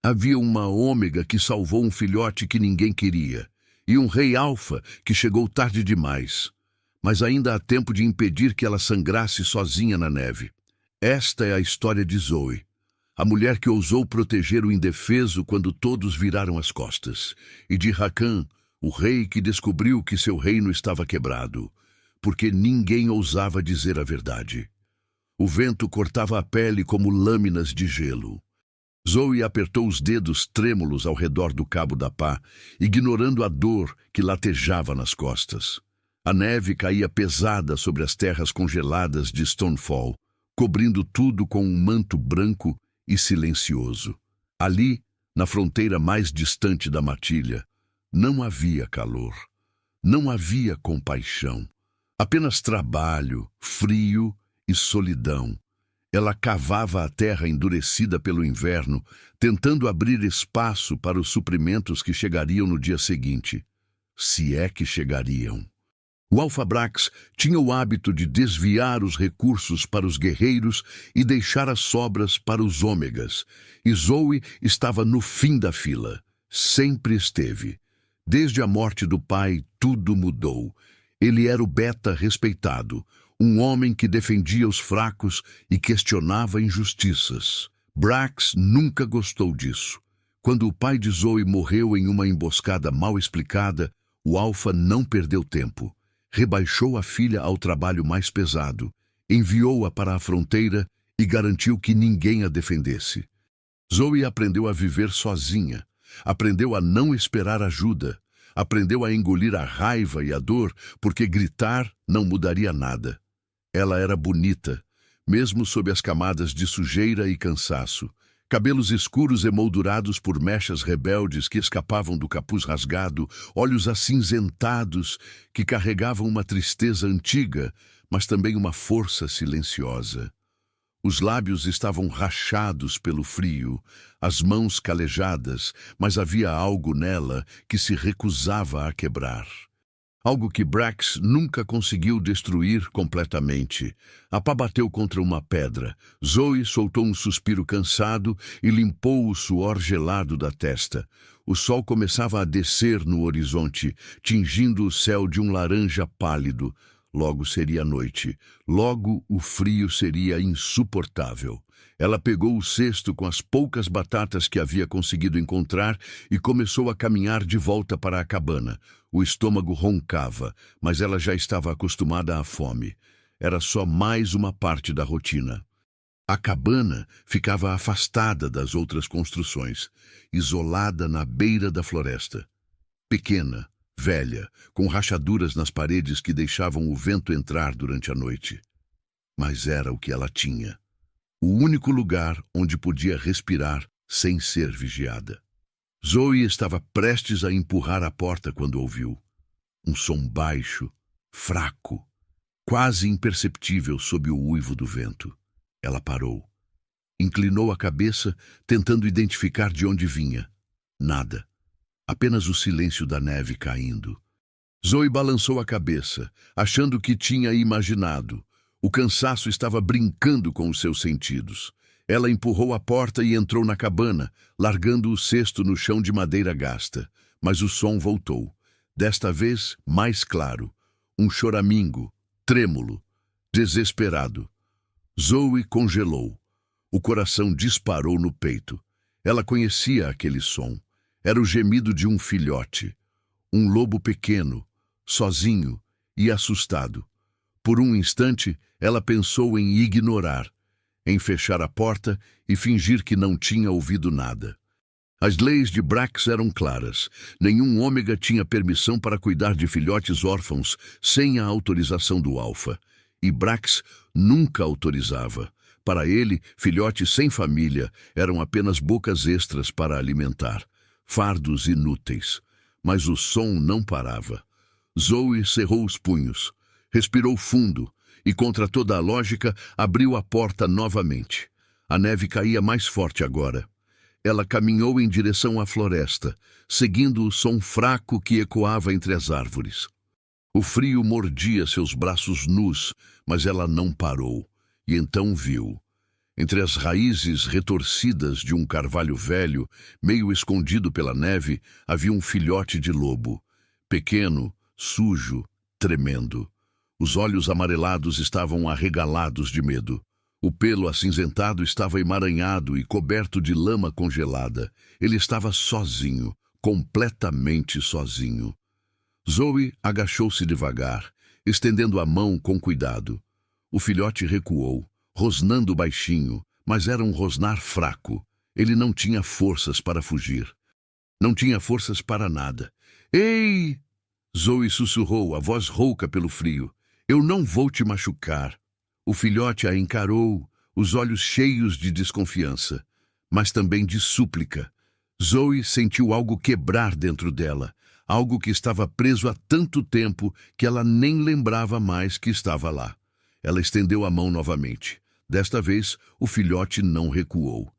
Havia uma ômega que salvou um filhote que ninguém queria, e um rei alfa que chegou tarde demais. Mas ainda há tempo de impedir que ela sangrasse sozinha na neve. Esta é a história de Zoe, a mulher que ousou proteger o indefeso quando todos viraram as costas, e de Rakan, o rei que descobriu que seu reino estava quebrado, porque ninguém ousava dizer a verdade. O vento cortava a pele como lâminas de gelo. Zoe apertou os dedos trêmulos ao redor do cabo da pá, ignorando a dor que latejava nas costas. A neve caía pesada sobre as terras congeladas de Stonefall, cobrindo tudo com um manto branco e silencioso. Ali, na fronteira mais distante da matilha, não havia calor, não havia compaixão. Apenas trabalho, frio e solidão. Ela cavava a terra endurecida pelo inverno, tentando abrir espaço para os suprimentos que chegariam no dia seguinte. Se é que chegariam. O Alfabrax tinha o hábito de desviar os recursos para os guerreiros e deixar as sobras para os ômegas. E Zoe estava no fim da fila. Sempre esteve. Desde a morte do pai, tudo mudou. Ele era o beta respeitado, um homem que defendia os fracos e questionava injustiças. Brax nunca gostou disso. Quando o pai de Zoe morreu em uma emboscada mal explicada, o Alfa não perdeu tempo. Rebaixou a filha ao trabalho mais pesado, enviou-a para a fronteira e garantiu que ninguém a defendesse. Zoe aprendeu a viver sozinha, aprendeu a não esperar ajuda, aprendeu a engolir a raiva e a dor, porque gritar não mudaria nada. Ela era bonita, mesmo sob as camadas de sujeira e cansaço. Cabelos escuros emoldurados por mechas rebeldes que escapavam do capuz rasgado, olhos acinzentados que carregavam uma tristeza antiga, mas também uma força silenciosa. Os lábios estavam rachados pelo frio, as mãos calejadas, mas havia algo nela que se recusava a quebrar. Algo que Brax nunca conseguiu destruir completamente. A pá bateu contra uma pedra. Zoe soltou um suspiro cansado e limpou o suor gelado da testa. O sol começava a descer no horizonte, tingindo o céu de um laranja pálido. Logo seria noite. Logo o frio seria insuportável. Ela pegou o cesto com as poucas batatas que havia conseguido encontrar e começou a caminhar de volta para a cabana. O estômago roncava, mas ela já estava acostumada à fome. Era só mais uma parte da rotina. A cabana ficava afastada das outras construções, isolada na beira da floresta. Pequena, velha, com rachaduras nas paredes que deixavam o vento entrar durante a noite. Mas era o que ela tinha. O único lugar onde podia respirar sem ser vigiada. Zoe estava prestes a empurrar a porta quando ouviu. Um som baixo, fraco, quase imperceptível sob o uivo do vento. Ela parou. Inclinou a cabeça, tentando identificar de onde vinha. Nada. Apenas o silêncio da neve caindo. Zoe balançou a cabeça, achando que tinha imaginado. O cansaço estava brincando com os seus sentidos. Ela empurrou a porta e entrou na cabana, largando o cesto no chão de madeira gasta. Mas o som voltou. Desta vez, mais claro. Um choramingo, trêmulo, desesperado. Zoe congelou. O coração disparou no peito. Ela conhecia aquele som. Era o gemido de um filhote. Um lobo pequeno, sozinho e assustado. Por um instante, ela pensou em ignorar, em fechar a porta e fingir que não tinha ouvido nada. As leis de Brax eram claras. Nenhum ômega tinha permissão para cuidar de filhotes órfãos sem a autorização do Alfa. E Brax nunca autorizava. Para ele, filhotes sem família eram apenas bocas extras para alimentar. Fardos inúteis. Mas o som não parava. Zoe cerrou os punhos, respirou fundo e, contra toda a lógica, abriu a porta novamente. A neve caía mais forte agora. Ela caminhou em direção à floresta, seguindo o som fraco que ecoava entre as árvores. O frio mordia seus braços nus, mas ela não parou. E então viu. Entre as raízes retorcidas de um carvalho velho, meio escondido pela neve, havia um filhote de lobo. Pequeno, sujo, tremendo. Os olhos amarelados estavam arregalados de medo. O pelo acinzentado estava emaranhado e coberto de lama congelada. Ele estava sozinho, completamente sozinho. Zoe agachou-se devagar, estendendo a mão com cuidado. O filhote recuou, rosnando baixinho, mas era um rosnar fraco. Ele não tinha forças para fugir. Não tinha forças para nada. Ei! Zoe sussurrou, a voz rouca pelo frio. Eu não vou te machucar. O filhote a encarou, os olhos cheios de desconfiança, mas também de súplica. Zoe sentiu algo quebrar dentro dela, algo que estava preso há tanto tempo que ela nem lembrava mais que estava lá. Ela estendeu a mão novamente. Desta vez, o filhote não recuou.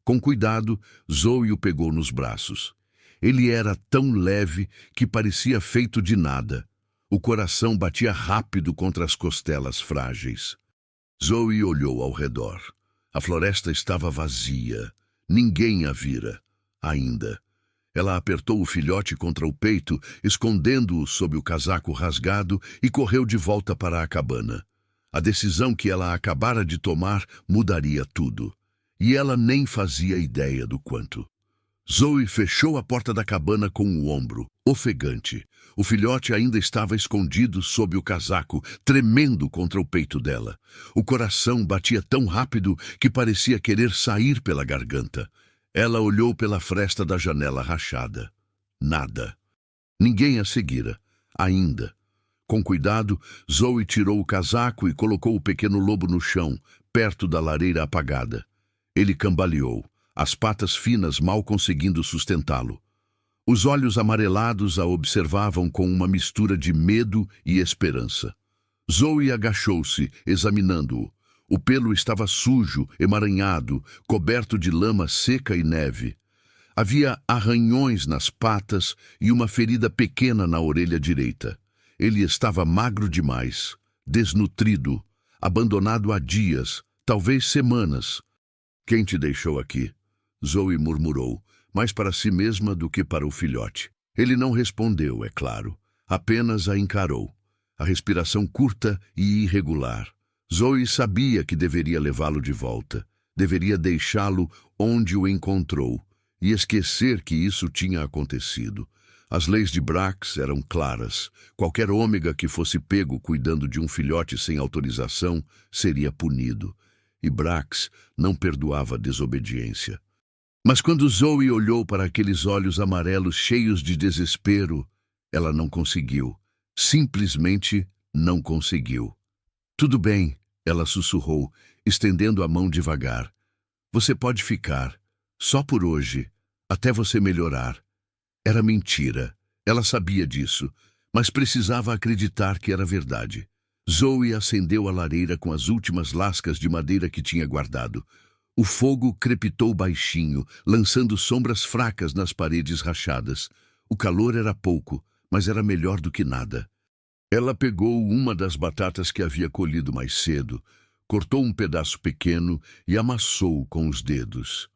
Com cuidado, Zoe o pegou nos braços. Ele era tão leve que parecia feito de nada. O coração batia rápido contra as costelas frágeis. Zoe olhou ao redor. A floresta estava vazia. Ninguém a vira, ainda. Ela apertou o filhote contra o peito, escondendo-o sob o casaco rasgado, e correu de volta para a cabana. A decisão que ela acabara de tomar mudaria tudo. E ela nem fazia ideia do quanto. Zoe fechou a porta da cabana com o ombro, ofegante. O filhote ainda estava escondido sob o casaco, tremendo contra o peito dela. O coração batia tão rápido que parecia querer sair pela garganta. Ela olhou pela fresta da janela rachada. Nada. Ninguém a seguira, ainda. Com cuidado, Zoe tirou o casaco e colocou o pequeno lobo no chão, perto da lareira apagada. Ele cambaleou, as patas finas mal conseguindo sustentá-lo. Os olhos amarelados a observavam com uma mistura de medo e esperança. Zoe agachou-se, examinando-o. O pelo estava sujo, emaranhado, coberto de lama seca e neve. Havia arranhões nas patas e uma ferida pequena na orelha direita. Ele estava magro demais, desnutrido, abandonado há dias, talvez semanas. Quem te deixou aqui? Zoe murmurou, mais para si mesma do que para o filhote. Ele não respondeu, é claro, apenas a encarou. A respiração curta e irregular. Zoe sabia que deveria levá-lo de volta, deveria deixá-lo onde o encontrou e esquecer que isso tinha acontecido. As leis de Brax eram claras. Qualquer ômega que fosse pego cuidando de um filhote sem autorização seria punido. E Brax não perdoava desobediência. Mas quando Zoe olhou para aqueles olhos amarelos cheios de desespero, ela não conseguiu. Simplesmente não conseguiu. Tudo bem, ela sussurrou, estendendo a mão devagar. Você pode ficar, só por hoje, até você melhorar. Era mentira. Ela sabia disso, mas precisava acreditar que era verdade. Zoe acendeu a lareira com as últimas lascas de madeira que tinha guardado. O fogo crepitou baixinho, lançando sombras fracas nas paredes rachadas. O calor era pouco, mas era melhor do que nada. Ela pegou uma das batatas que havia colhido mais cedo, cortou um pedaço pequeno e amassou com os dedos.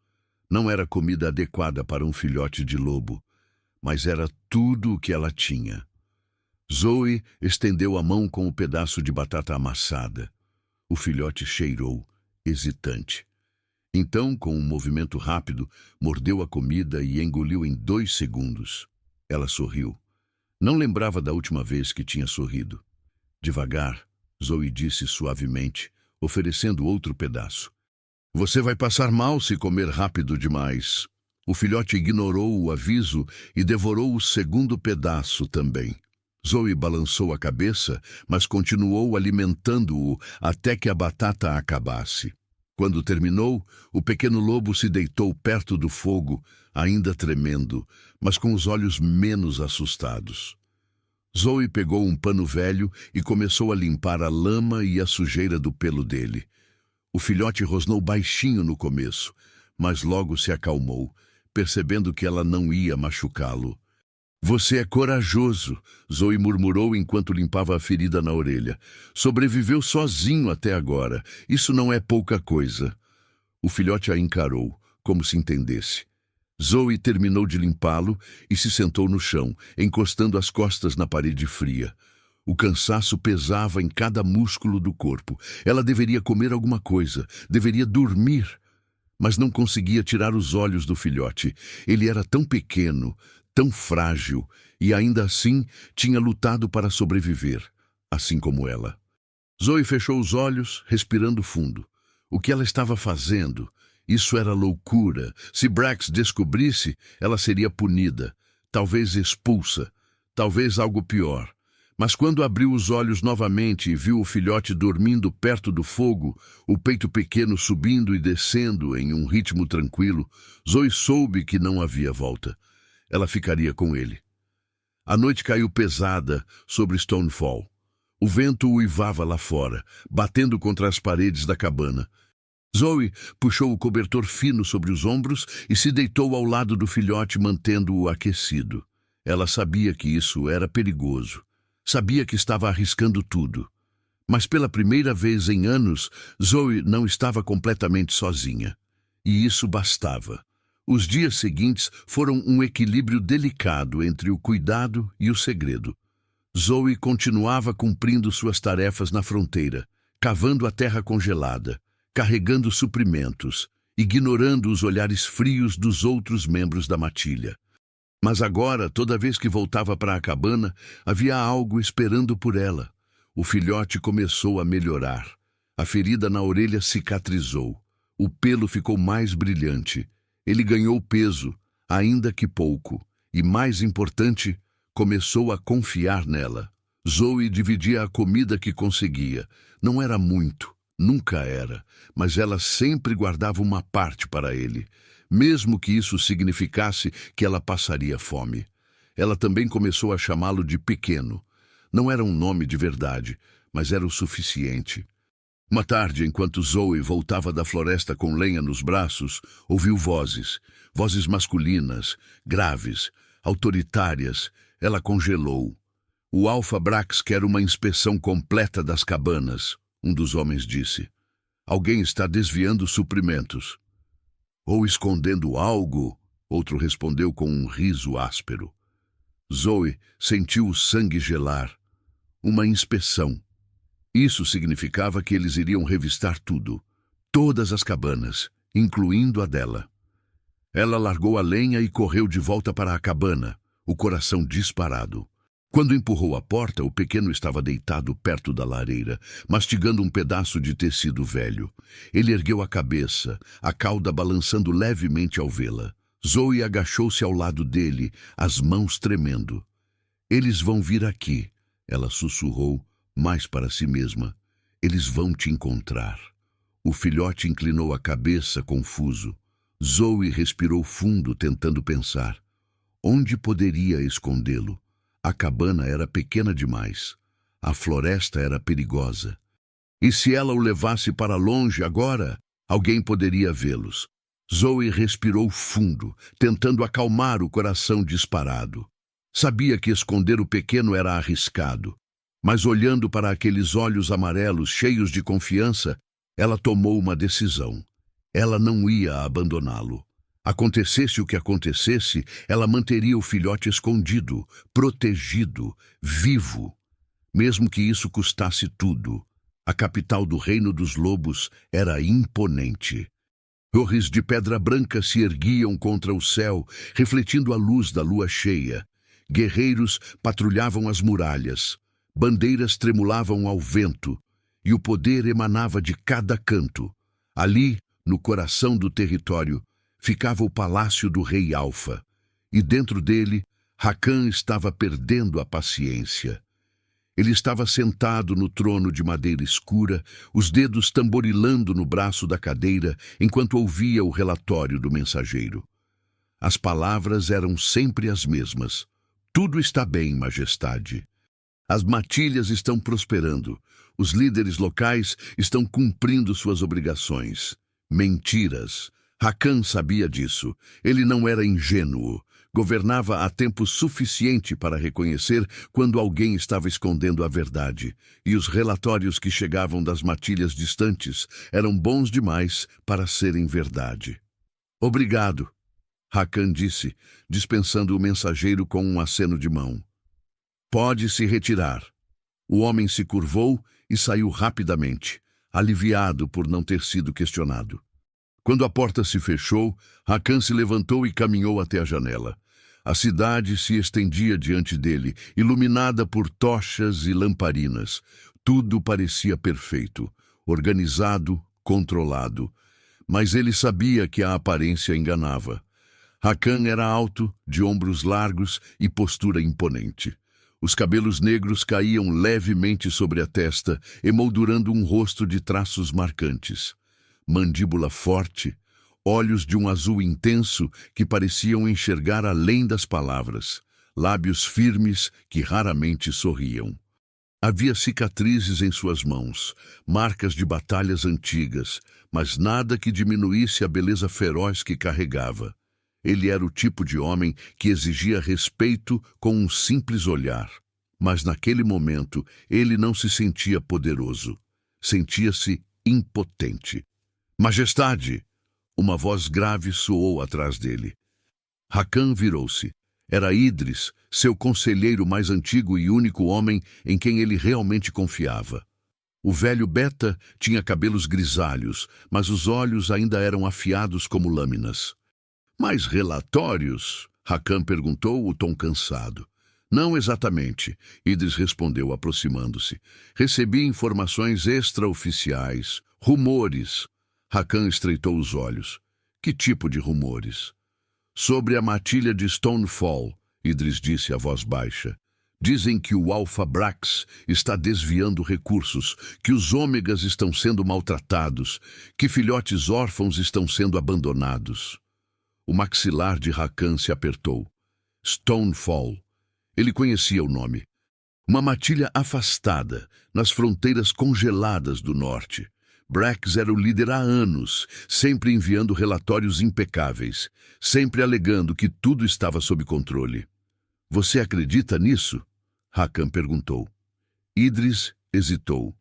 Não era comida adequada para um filhote de lobo, mas era tudo o que ela tinha. Zoe estendeu a mão com o pedaço de batata amassada. O filhote cheirou, hesitante. Então, com um movimento rápido, mordeu a comida e engoliu em 2 segundos. Ela sorriu. Não lembrava da última vez que tinha sorrido. Devagar, Zoe disse suavemente, oferecendo outro pedaço. Você vai passar mal se comer rápido demais. O filhote ignorou o aviso e devorou o segundo pedaço também. Zoe balançou a cabeça, mas continuou alimentando-o até que a batata acabasse. Quando terminou, o pequeno lobo se deitou perto do fogo, ainda tremendo, mas com os olhos menos assustados. Zoe pegou um pano velho e começou a limpar a lama e a sujeira do pelo dele. O filhote rosnou baixinho no começo, mas logo se acalmou, percebendo que ela não ia machucá-lo. Você é corajoso, Zoe murmurou enquanto limpava a ferida na orelha. Sobreviveu sozinho até agora. Isso não é pouca coisa. O filhote a encarou, como se entendesse. Zoe terminou de limpá-lo e se sentou no chão, encostando as costas na parede fria. O cansaço pesava em cada músculo do corpo. Ela deveria comer alguma coisa, deveria dormir. Mas não conseguia tirar os olhos do filhote. Ele era tão pequeno, tão frágil, e ainda assim tinha lutado para sobreviver, assim como ela. Zoe fechou os olhos, respirando fundo. O que ela estava fazendo? Isso era loucura. Se Brax descobrisse, ela seria punida, talvez expulsa, talvez algo pior. Mas quando abriu os olhos novamente e viu o filhote dormindo perto do fogo, o peito pequeno subindo e descendo em um ritmo tranquilo, Zoe soube que não havia volta. Ela ficaria com ele. A noite caiu pesada sobre Stonefall. O vento uivava lá fora, batendo contra as paredes da cabana. Zoe puxou o cobertor fino sobre os ombros e se deitou ao lado do filhote, mantendo-o aquecido. Ela sabia que isso era perigoso. Sabia que estava arriscando tudo. Mas pela primeira vez em anos, Zoe não estava completamente sozinha. E isso bastava. Os dias seguintes foram um equilíbrio delicado entre o cuidado e o segredo. Zoe continuava cumprindo suas tarefas na fronteira, cavando a terra congelada, carregando suprimentos, ignorando os olhares frios dos outros membros da matilha. Mas agora, toda vez que voltava para a cabana, havia algo esperando por ela. O filhote começou a melhorar. A ferida na orelha cicatrizou. O pelo ficou mais brilhante. Ele ganhou peso, ainda que pouco. E, mais importante, começou a confiar nela. Zoe dividia a comida que conseguia. Não era muito, nunca era, mas ela sempre guardava uma parte para ele. Mesmo que isso significasse que ela passaria fome. Ela também começou a chamá-lo de pequeno. Não era um nome de verdade, mas era o suficiente. Uma tarde, enquanto Zoe voltava da floresta com lenha nos braços, ouviu vozes. Vozes masculinas, graves, autoritárias. Ela congelou. O Alfa Brax quer uma inspeção completa das cabanas, um dos homens disse. Alguém está desviando suprimentos. Ou escondendo algo, outro respondeu com um riso áspero. Zoe sentiu o sangue gelar. Uma inspeção. Isso significava que eles iriam revistar tudo, todas as cabanas, incluindo a dela. Ela largou a lenha e correu de volta para a cabana, o coração disparado. Quando empurrou a porta, o pequeno estava deitado perto da lareira, mastigando um pedaço de tecido velho. Ele ergueu a cabeça, a cauda balançando levemente ao vê-la. Zoe agachou-se ao lado dele, as mãos tremendo. Eles vão vir aqui, ela sussurrou, mais para si mesma. Eles vão te encontrar. O filhote inclinou a cabeça, confuso. Zoe respirou fundo, tentando pensar. Onde poderia escondê-lo? A cabana era pequena demais. A floresta era perigosa. E se ela o levasse para longe agora, alguém poderia vê-los. Zoe respirou fundo, tentando acalmar o coração disparado. Sabia que esconder o pequeno era arriscado, mas olhando para aqueles olhos amarelos cheios de confiança, ela tomou uma decisão. Ela não ia abandoná-lo. Acontecesse o que acontecesse, ela manteria o filhote escondido, protegido, vivo. Mesmo que isso custasse tudo. A capital do Reino dos Lobos era imponente. Torres de pedra branca se erguiam contra o céu, refletindo a luz da lua cheia. Guerreiros patrulhavam as muralhas. Bandeiras tremulavam ao vento, e o poder emanava de cada canto. Ali, no coração do território, ficava o palácio do rei Alfa, e dentro dele, Rakan estava perdendo a paciência. Ele estava sentado no trono de madeira escura, os dedos tamborilando no braço da cadeira, enquanto ouvia o relatório do mensageiro. As palavras eram sempre as mesmas. Tudo está bem, majestade. As matilhas estão prosperando. Os líderes locais estão cumprindo suas obrigações. Mentiras. Hakan sabia disso. Ele não era ingênuo. Governava há tempo suficiente para reconhecer quando alguém estava escondendo a verdade, e os relatórios que chegavam das matilhas distantes eram bons demais para serem verdade. Obrigado, Hakan disse, dispensando o mensageiro com um aceno de mão. Pode se retirar. O homem se curvou e saiu rapidamente, aliviado por não ter sido questionado. Quando a porta se fechou, Hakan se levantou e caminhou até a janela. A cidade se estendia diante dele, iluminada por tochas e lamparinas. Tudo parecia perfeito, organizado, controlado. Mas ele sabia que a aparência enganava. Hakan era alto, de ombros largos e postura imponente. Os cabelos negros caíam levemente sobre a testa, emoldurando um rosto de traços marcantes. Mandíbula forte, olhos de um azul intenso que pareciam enxergar além das palavras, lábios firmes que raramente sorriam. Havia cicatrizes em suas mãos, marcas de batalhas antigas, mas nada que diminuísse a beleza feroz que carregava. Ele era o tipo de homem que exigia respeito com um simples olhar. Mas naquele momento ele não se sentia poderoso. Sentia-se impotente. Majestade! Uma voz grave soou atrás dele. Hakan virou-se. Era Idris, seu conselheiro mais antigo e único homem em quem ele realmente confiava. O velho Beta tinha cabelos grisalhos, mas os olhos ainda eram afiados como lâminas. Mais relatórios? Hakan perguntou, o tom cansado. Não exatamente, Idris respondeu, aproximando-se. Recebi informações extraoficiais, rumores. Hakan estreitou os olhos. Que tipo de rumores? Sobre a matilha de Stonefall, Idris disse a voz baixa. Dizem que o Alpha Brax está desviando recursos, que os ômegas estão sendo maltratados, que filhotes órfãos estão sendo abandonados. O maxilar de Hakan se apertou. Stonefall. Ele conhecia o nome. Uma matilha afastada, nas fronteiras congeladas do norte. Brax era o líder há anos, sempre enviando relatórios impecáveis, sempre alegando que tudo estava sob controle. Você acredita nisso? Hakan perguntou. Idris hesitou.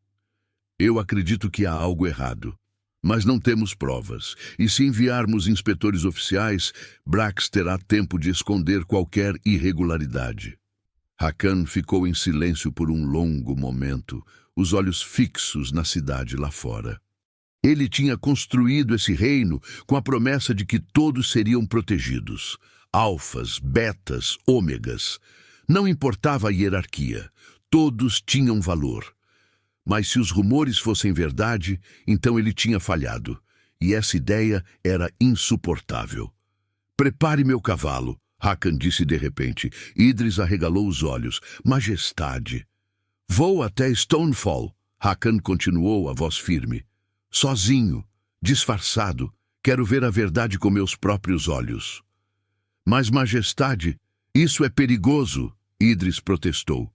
Eu acredito que há algo errado. Mas não temos provas, e se enviarmos inspetores oficiais, Brax terá tempo de esconder qualquer irregularidade. Hakan ficou em silêncio por um longo momento, os olhos fixos na cidade lá fora. Ele tinha construído esse reino com a promessa de que todos seriam protegidos. Alfas, betas, ômegas. Não importava a hierarquia. Todos tinham valor. Mas se os rumores fossem verdade, então ele tinha falhado. E essa ideia era insuportável. Prepare meu cavalo, Hakan disse de repente. Idris arregalou os olhos. Majestade. Vou até Stonefall. Hakan continuou, a voz firme. Sozinho, disfarçado, quero ver a verdade com meus próprios olhos. Mas, majestade, isso é perigoso, Idris protestou.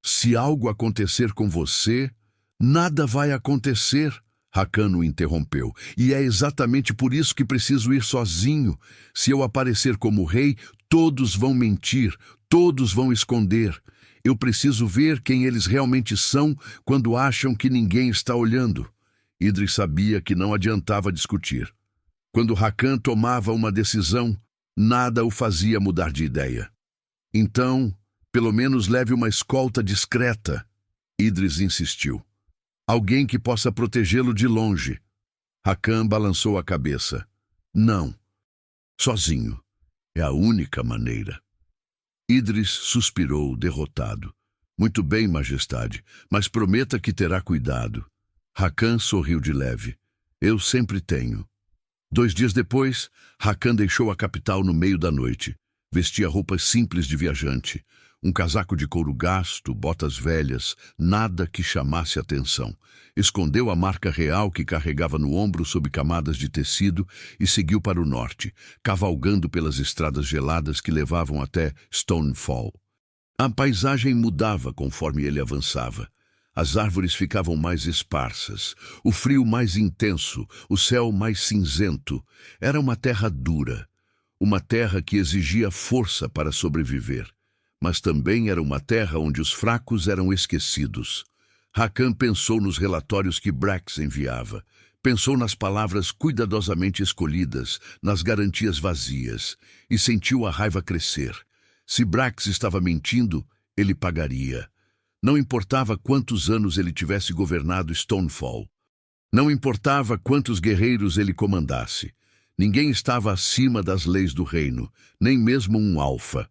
Se algo acontecer com você, nada vai acontecer, Hakan o interrompeu. E é exatamente por isso que preciso ir sozinho. Se eu aparecer como rei, todos vão mentir, todos vão esconder. Eu preciso ver quem eles realmente são quando acham que ninguém está olhando. Idris sabia que não adiantava discutir. Quando Hakan tomava uma decisão, nada o fazia mudar de ideia. Então, pelo menos leve uma escolta discreta, Idris insistiu. Alguém que possa protegê-lo de longe. Hakan balançou a cabeça. Não. Sozinho. É a única maneira. Idris suspirou, derrotado. Muito bem, majestade, mas prometa que terá cuidado. Hakan sorriu de leve. Eu sempre tenho. 2 dias depois, Hakan deixou a capital no meio da noite. Vestia roupas simples de viajante. Um casaco de couro gasto, botas velhas, nada que chamasse atenção. Escondeu a marca real que carregava no ombro sob camadas de tecido e seguiu para o norte, cavalgando pelas estradas geladas que levavam até Stonefall. A paisagem mudava conforme ele avançava. As árvores ficavam mais esparsas, o frio mais intenso, o céu mais cinzento. Era uma terra dura, uma terra que exigia força para sobreviver. Mas também era uma terra onde os fracos eram esquecidos. Hakan pensou nos relatórios que Brax enviava. Pensou nas palavras cuidadosamente escolhidas, nas garantias vazias, e sentiu a raiva crescer. Se Brax estava mentindo, ele pagaria. Não importava quantos anos ele tivesse governado Stonefall. Não importava quantos guerreiros ele comandasse. Ninguém estava acima das leis do reino, nem mesmo um alfa.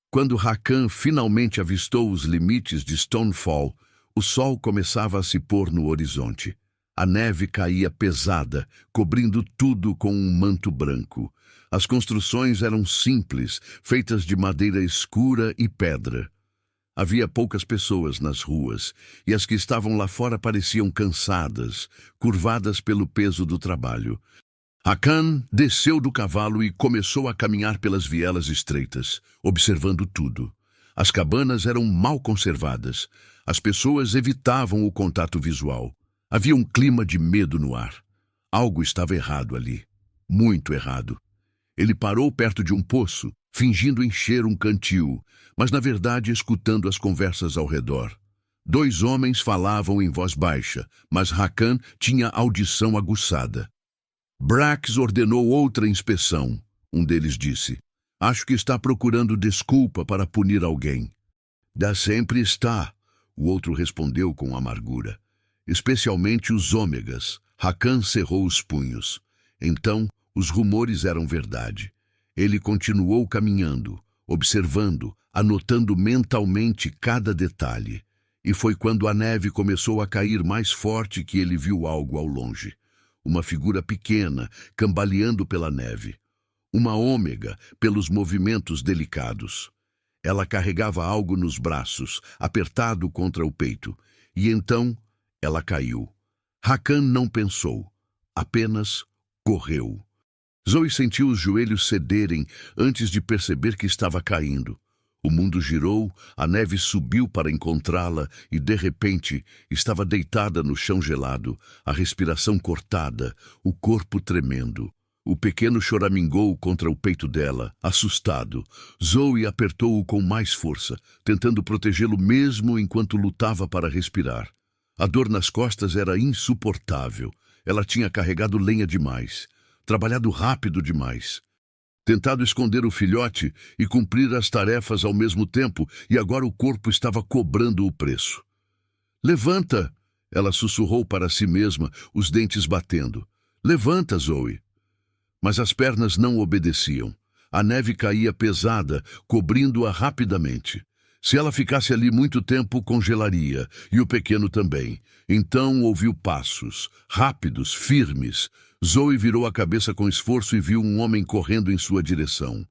Quando Hakan finalmente avistou os limites de Stonefall, o sol começava a se pôr no horizonte. A neve caía pesada, cobrindo tudo com um manto branco. As construções eram simples, feitas de madeira escura e pedra. Havia poucas pessoas nas ruas, e as que estavam lá fora pareciam cansadas, curvadas pelo peso do trabalho. Hakan desceu do cavalo e começou a caminhar pelas vielas estreitas, observando tudo. As cabanas eram mal conservadas. As pessoas evitavam o contato visual. Havia um clima de medo no ar. Algo estava errado ali. Muito errado. Ele parou perto de um poço, fingindo encher um cantil, mas na verdade escutando as conversas ao redor. 2 homens falavam em voz baixa, mas Hakan tinha audição aguçada. Brax ordenou outra inspeção. Um deles disse: "Acho que está procurando desculpa para punir alguém." "Dá sempre está", o outro respondeu com amargura. "Especialmente os ômegas." Hakan cerrou os punhos. Então, os rumores eram verdade. Ele continuou caminhando, observando, anotando mentalmente cada detalhe. E foi quando a neve começou a cair mais forte que ele viu algo ao longe. Uma figura pequena, cambaleando pela neve. Uma ômega, pelos movimentos delicados. Ela carregava algo nos braços, apertado contra o peito. E então, ela caiu. Hakan não pensou, apenas correu. Zoe sentiu os joelhos cederem antes de perceber que estava caindo. O mundo girou, a neve subiu para encontrá-la e, de repente, estava deitada no chão gelado, a respiração cortada, o corpo tremendo. O pequeno choramingou contra o peito dela, assustado. Zoe apertou-o com mais força, tentando protegê-lo mesmo enquanto lutava para respirar. A dor nas costas era insuportável. Ela tinha carregado lenha demais, trabalhado rápido demais, tentado esconder o filhote e cumprir as tarefas ao mesmo tempo, e agora o corpo estava cobrando o preço. "Levanta!" Ela sussurrou para si mesma, os dentes batendo. "Levanta, Zoe!" Mas as pernas não obedeciam. A neve caía pesada, cobrindo-a rapidamente. Se ela ficasse ali muito tempo, congelaria, e o pequeno também. Então ouviu passos, rápidos, firmes. Zoe virou a cabeça com esforço e viu um homem correndo em sua direção.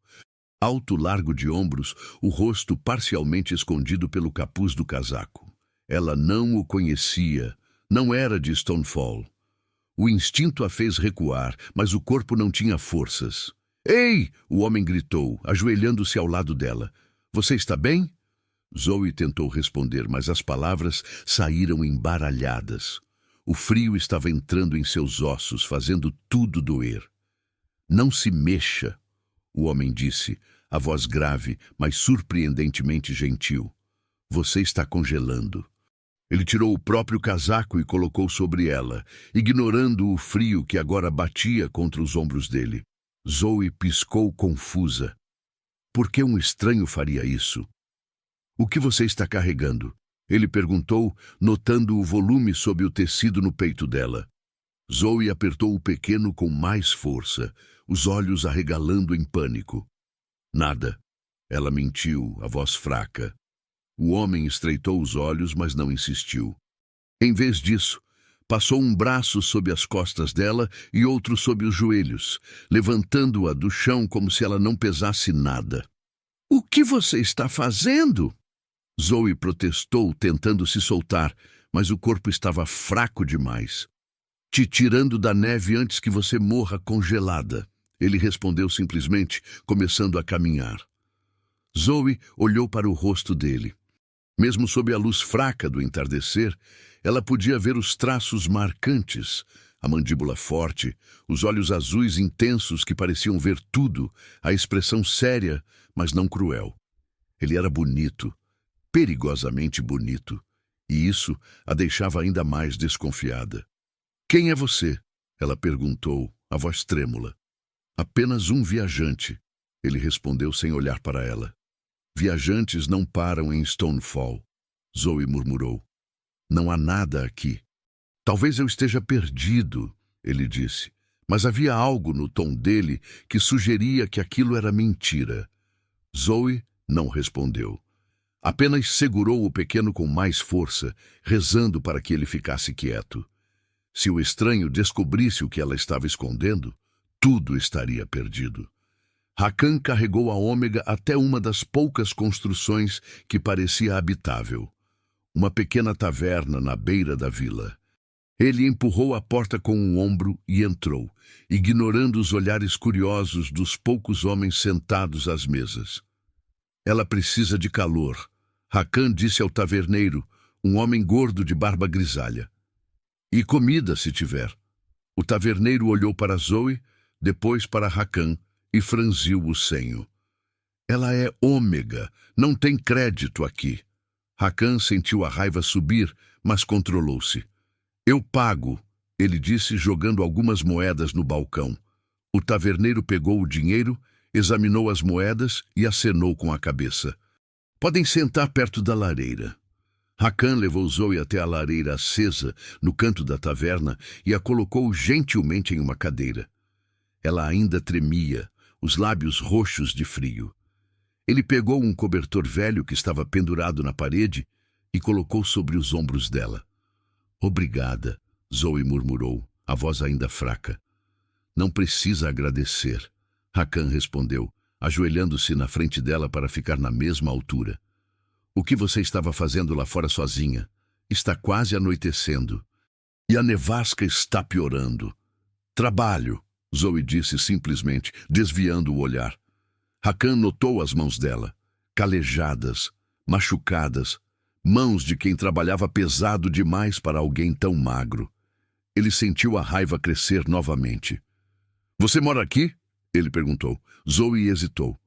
Alto, largo de ombros, o rosto parcialmente escondido pelo capuz do casaco. Ela não o conhecia, não era de Stonefall. O instinto a fez recuar, mas o corpo não tinha forças. "Ei!" o homem gritou, ajoelhando-se ao lado dela. "Você está bem?" Zoe tentou responder, mas as palavras saíram embaralhadas. O frio estava entrando em seus ossos, fazendo tudo doer. "Não se mexa", o homem disse, a voz grave, mas surpreendentemente gentil. "Você está congelando." Ele tirou o próprio casaco e colocou sobre ela, ignorando o frio que agora batia contra os ombros dele. Zoe piscou confusa. Por que um estranho faria isso? "O que você está carregando?" ele perguntou, notando o volume sob o tecido no peito dela. Zoe apertou o pequeno com mais força, os olhos arregalando em pânico. "Nada." Ela mentiu, a voz fraca. O homem estreitou os olhos, mas não insistiu. Em vez disso, passou um braço sob as costas dela e outro sob os joelhos, levantando-a do chão como se ela não pesasse nada. "O que você está fazendo?" Zoe protestou, tentando se soltar, mas o corpo estava fraco demais. "Te tirando da neve antes que você morra congelada." Ele respondeu simplesmente, começando a caminhar. Zoe olhou para o rosto dele. Mesmo sob a luz fraca do entardecer, ela podia ver os traços marcantes, a mandíbula forte, os olhos azuis intensos que pareciam ver tudo, a expressão séria, mas não cruel. Ele era bonito, perigosamente bonito, e isso a deixava ainda mais desconfiada. "Quem é você?" ela perguntou, a voz trêmula. "Apenas um viajante", ele respondeu sem olhar para ela. "Viajantes não param em Stonefall", Zoe murmurou. "Não há nada aqui." "Talvez eu esteja perdido", ele disse, mas havia algo no tom dele que sugeria que aquilo era mentira. Zoe não respondeu. Apenas segurou o pequeno com mais força, rezando para que ele ficasse quieto. Se o estranho descobrisse o que ela estava escondendo, tudo estaria perdido. Hakan carregou a Ômega até uma das poucas construções que parecia habitável. Uma pequena taverna na beira da vila. Ele empurrou a porta com um ombro e entrou, ignorando os olhares curiosos dos poucos homens sentados às mesas. "Ela precisa de calor", Hakan disse ao taverneiro, um homem gordo de barba grisalha. "E comida, se tiver." O taverneiro olhou para Zoe, depois para Hakan e franziu o senho. "Ela é Ômega, não tem crédito aqui." Hakan sentiu a raiva subir, mas controlou-se. "Eu pago", ele disse, jogando algumas moedas no balcão. O taverneiro pegou o dinheiro, examinou as moedas e acenou com a cabeça. "Podem sentar perto da lareira." Hakan levou Zoe até a lareira acesa no canto da taverna e a colocou gentilmente em uma cadeira. Ela ainda tremia, os lábios roxos de frio. Ele pegou um cobertor velho que estava pendurado na parede e colocou sobre os ombros dela. "Obrigada", Zoe murmurou, a voz ainda fraca. "Não precisa agradecer", Hakan respondeu, ajoelhando-se na frente dela para ficar na mesma altura. "O que você estava fazendo lá fora sozinha? Está quase anoitecendo. E a nevasca está piorando." "Trabalho", Zoe disse simplesmente, desviando o olhar. Hakan notou as mãos dela, calejadas, machucadas, mãos de quem trabalhava pesado demais para alguém tão magro. Ele sentiu a raiva crescer novamente. "Você mora aqui?" ele perguntou. Zoe hesitou.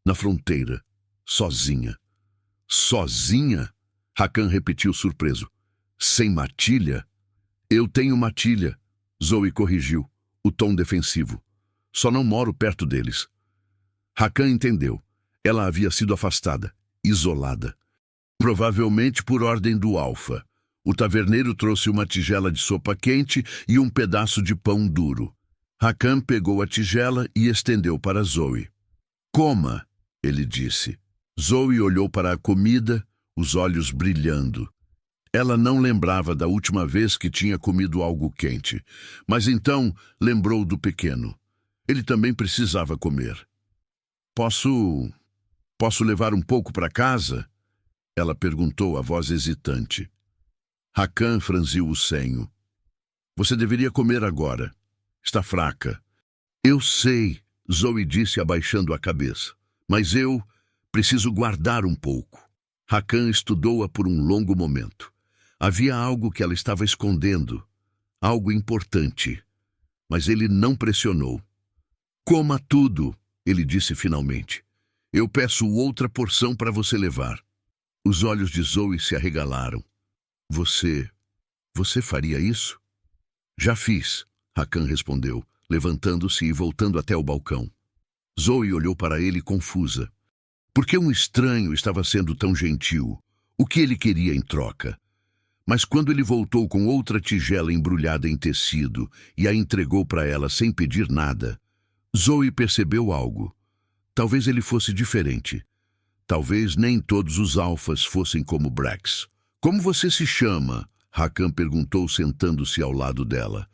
"Na fronteira, sozinha." "Sozinha?" Hakan repetiu surpreso. "Sem matilha?" "Eu tenho matilha", Zoe corrigiu, o tom defensivo. "Só não moro perto deles." Hakan entendeu. Ela havia sido afastada, isolada. Provavelmente por ordem do Alfa. O taverneiro trouxe uma tigela de sopa quente e um pedaço de pão duro. Hakan pegou a tigela e estendeu para Zoe. "Coma", ele disse. Zoe olhou para a comida, os olhos brilhando. Ela não lembrava da última vez que tinha comido algo quente, mas então lembrou do pequeno. Ele também precisava comer. Posso levar um pouco para casa?" Ela perguntou, a voz hesitante. Hakan franziu o senho. "Você deveria comer agora. Está fraca." "Eu sei", Zoe disse abaixando a cabeça. "Mas eu preciso guardar um pouco." Hakan estudou-a por um longo momento. Havia algo que ela estava escondendo, algo importante. Mas ele não pressionou. "Coma tudo", ele disse finalmente. "Eu peço outra porção para você levar." Os olhos de Zoe se arregalaram. Você faria isso?" "Já fiz", Hakan respondeu, levantando-se e voltando até o balcão. Zoe olhou para ele confusa. Por que um estranho estava sendo tão gentil? O que ele queria em troca? Mas quando ele voltou com outra tigela embrulhada em tecido e a entregou para ela sem pedir nada, Zoe percebeu algo. Talvez ele fosse diferente. Talvez nem todos os alfas fossem como Brax. "Como você se chama?" Hakan perguntou, sentando-se ao lado dela.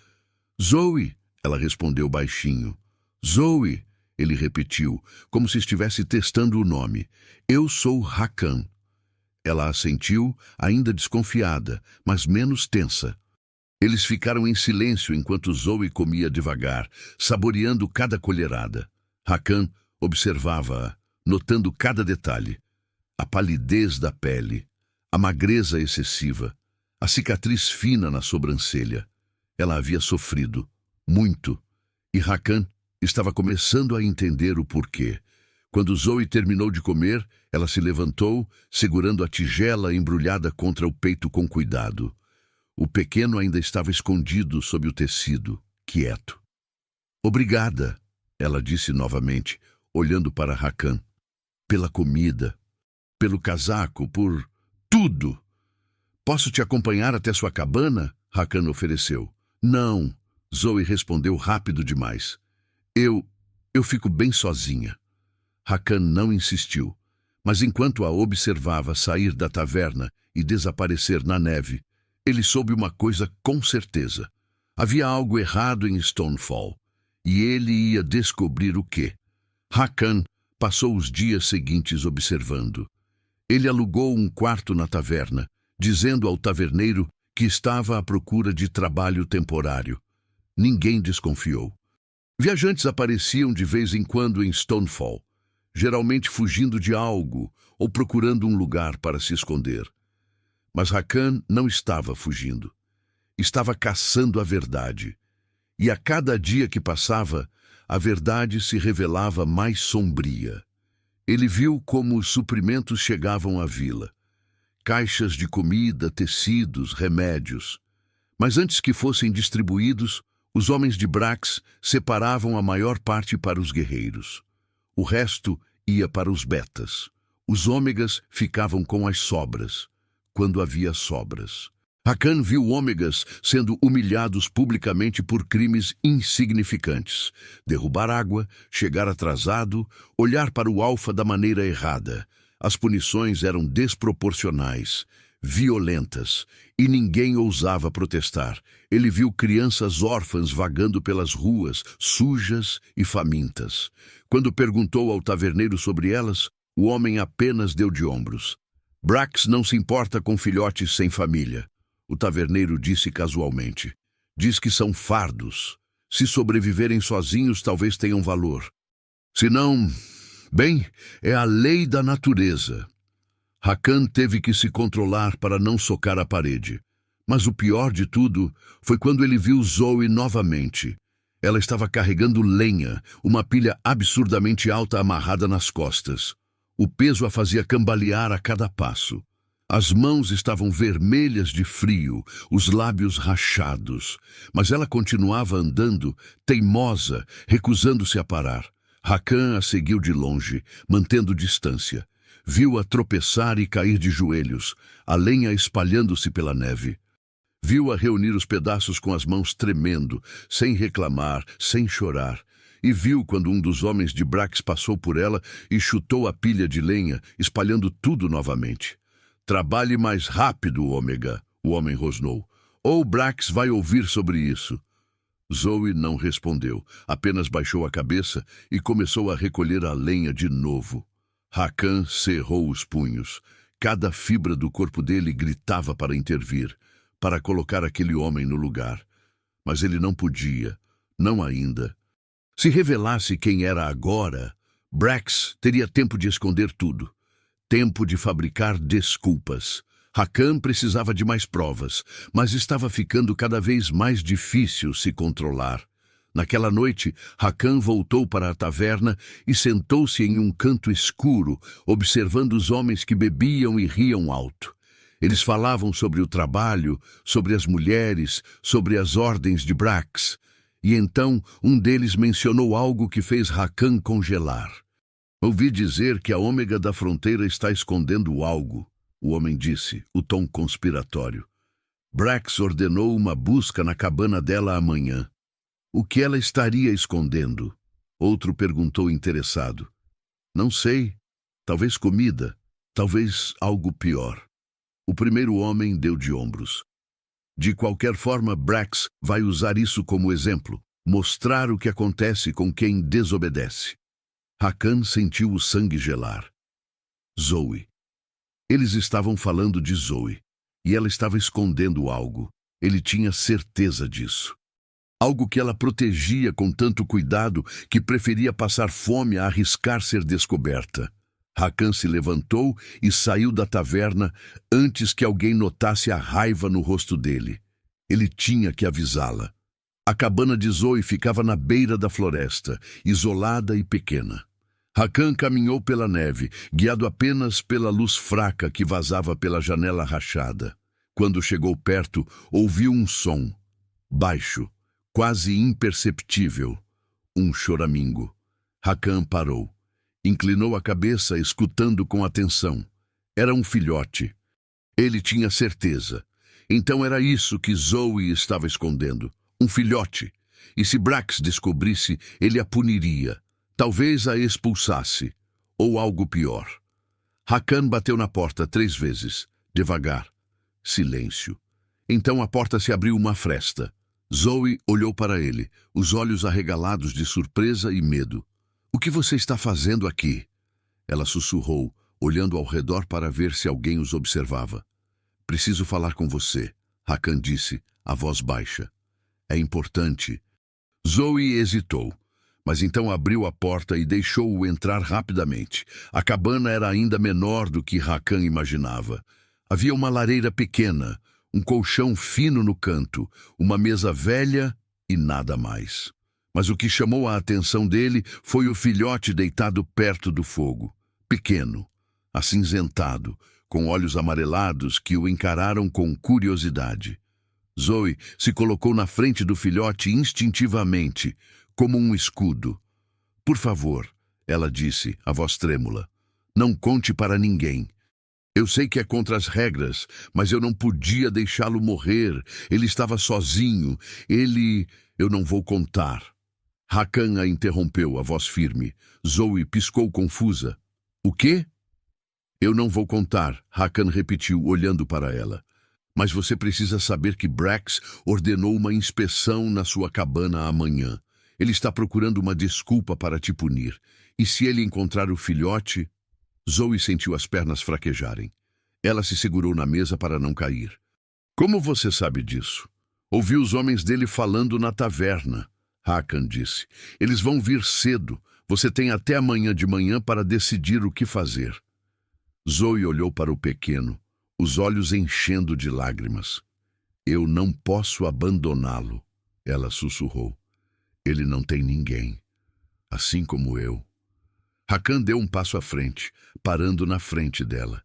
"Zoe", ela respondeu baixinho. "Zoe", ele repetiu, como se estivesse testando o nome. "Eu sou Hakan." Ela assentiu, ainda desconfiada, mas menos tensa. Eles ficaram em silêncio enquanto Zoe comia devagar, saboreando cada colherada. Hakan observava-a, notando cada detalhe. A palidez da pele, a magreza excessiva, a cicatriz fina na sobrancelha. Ela havia sofrido muito, e Hakan estava começando a entender o porquê. Quando Zoe terminou de comer, ela se levantou, segurando a tigela embrulhada contra o peito com cuidado. O pequeno ainda estava escondido sob o tecido, quieto. Obrigada, ela disse novamente, olhando para Hakan. Pela comida, pelo casaco, por tudo. Posso te acompanhar até sua cabana? Hakan ofereceu. Não, Zoe respondeu rápido demais. Eu fico bem sozinha. Hakan não insistiu, mas enquanto a observava sair da taverna e desaparecer na neve, ele soube uma coisa com certeza. Havia algo errado em Stonefall, e ele ia descobrir o quê. Hakan passou os dias seguintes observando. Ele alugou um quarto na taverna, dizendo ao taverneiro que estava à procura de trabalho temporário. Ninguém desconfiou. Viajantes apareciam de vez em quando em Stonefall, geralmente fugindo de algo ou procurando um lugar para se esconder. Mas Hakan não estava fugindo. Estava caçando a verdade. E a cada dia que passava, a verdade se revelava mais sombria. Ele viu como os suprimentos chegavam à vila. Caixas de comida, tecidos, remédios. Mas antes que fossem distribuídos, os homens de Brax separavam a maior parte para os guerreiros. O resto ia para os betas. Os ômegas ficavam com as sobras, quando havia sobras. Hakan viu ômegas sendo humilhados publicamente por crimes insignificantes. Derrubar água, chegar atrasado, olhar para o alfa da maneira errada. As punições eram desproporcionais, violentas, e ninguém ousava protestar. Ele viu crianças órfãs vagando pelas ruas, sujas e famintas. Quando perguntou ao taverneiro sobre elas, o homem apenas deu de ombros. Brax não se importa com filhotes sem família, o taverneiro disse casualmente. Diz que são fardos. Se sobreviverem sozinhos, talvez tenham valor. Se não, bem, é a lei da natureza. Hakan teve que se controlar para não socar a parede. Mas o pior de tudo foi quando ele viu Zoe novamente. Ela estava carregando lenha, uma pilha absurdamente alta amarrada nas costas. O peso a fazia cambalear a cada passo. As mãos estavam vermelhas de frio, os lábios rachados. Mas ela continuava andando, teimosa, recusando-se a parar. Hakan a seguiu de longe, mantendo distância. Viu-a tropeçar e cair de joelhos, a lenha espalhando-se pela neve. Viu-a reunir os pedaços com as mãos tremendo, sem reclamar, sem chorar. E viu quando um dos homens de Brax passou por ela e chutou a pilha de lenha, espalhando tudo novamente. Trabalhe mais rápido, Ômega, o homem rosnou. Ou Brax vai ouvir sobre isso. Zoe não respondeu, apenas baixou a cabeça e começou a recolher a lenha de novo. Hakan cerrou os punhos. Cada fibra do corpo dele gritava para intervir, para colocar aquele homem no lugar. Mas ele não podia, não ainda. Se revelasse quem era agora, Brax teria tempo de esconder tudo. Tempo de fabricar desculpas. Hakan precisava de mais provas, mas estava ficando cada vez mais difícil se controlar. Naquela noite, Hakan voltou para a taverna e sentou-se em um canto escuro, observando os homens que bebiam e riam alto. Eles falavam sobre o trabalho, sobre as mulheres, sobre as ordens de Brax. E então um deles mencionou algo que fez Hakan congelar. Ouvi dizer que a Ômega da Fronteira está escondendo algo, o homem disse, o tom conspiratório. Brax ordenou uma busca na cabana dela amanhã. O que ela estaria escondendo? Outro perguntou interessado. Não sei. Talvez comida. Talvez algo pior. O primeiro homem deu de ombros. De qualquer forma, Brax vai usar isso como exemplo. Mostrar o que acontece com quem desobedece. Hakan sentiu o sangue gelar. Zoe. Eles estavam falando de Zoe. E ela estava escondendo algo. Ele tinha certeza disso. Algo que ela protegia com tanto cuidado que preferia passar fome a arriscar ser descoberta. Hakan se levantou e saiu da taverna antes que alguém notasse a raiva no rosto dele. Ele tinha que avisá-la. A cabana de Zoe ficava na beira da floresta, isolada e pequena. Hakan caminhou pela neve, guiado apenas pela luz fraca que vazava pela janela rachada. Quando chegou perto, ouviu um som, baixo, quase imperceptível, um choramingo. Hakan parou. Inclinou a cabeça, escutando com atenção. Era um filhote. Ele tinha certeza. Então era isso que Zoe estava escondendo. Um filhote. E se Brax descobrisse, ele a puniria. Talvez a expulsasse. Ou algo pior. Hakan bateu na porta 3 vezes. Devagar. Silêncio. Então a porta se abriu uma fresta. Zoe olhou para ele, os olhos arregalados de surpresa e medo. "O que você está fazendo aqui?" Ela sussurrou, olhando ao redor para ver se alguém os observava. "Preciso falar com você", Hakan disse, a voz baixa. "É importante." Zoe hesitou, mas então abriu a porta e deixou-o entrar rapidamente. A cabana era ainda menor do que Hakan imaginava. Havia uma lareira pequena, um colchão fino no canto, uma mesa velha e nada mais. Mas o que chamou a atenção dele foi o filhote deitado perto do fogo, pequeno, acinzentado, com olhos amarelados que o encararam com curiosidade. Zoe se colocou na frente do filhote instintivamente, como um escudo. "Por favor", ela disse, a voz trêmula, "não conte para ninguém. Eu sei que é contra as regras, mas eu não podia deixá-lo morrer. Ele estava sozinho. Eu não vou contar." Hakan a interrompeu, a voz firme. Zoe piscou confusa. "O quê?" "Eu não vou contar", Hakan repetiu, olhando para ela. "Mas você precisa saber que Brax ordenou uma inspeção na sua cabana amanhã. Ele está procurando uma desculpa para te punir. E se ele encontrar o filhote..." Zoe sentiu as pernas fraquejarem. Ela se segurou na mesa para não cair. "Como você sabe disso?" "Ouvi os homens dele falando na taverna", Hakan disse. "Eles vão vir cedo. Você tem até amanhã de manhã para decidir o que fazer." Zoe olhou para o pequeno, os olhos enchendo de lágrimas. "Eu não posso abandoná-lo", ela sussurrou. "Ele não tem ninguém, assim como eu." Hakan deu um passo à frente, parando na frente dela.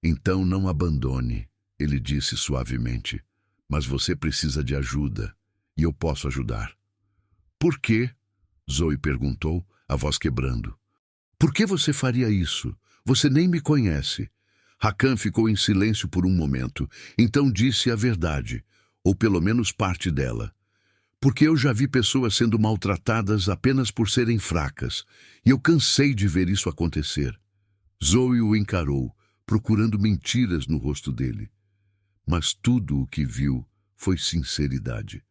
"Então não abandone", ele disse suavemente. "Mas você precisa de ajuda, e eu posso ajudar." "Por quê?" Zoe perguntou, a voz quebrando. "Por que você faria isso? Você nem me conhece." Hakan ficou em silêncio por um momento, então disse a verdade, ou pelo menos parte dela. "Porque eu já vi pessoas sendo maltratadas apenas por serem fracas, e eu cansei de ver isso acontecer." Zoe o encarou, procurando mentiras no rosto dele. Mas tudo o que viu foi sinceridade.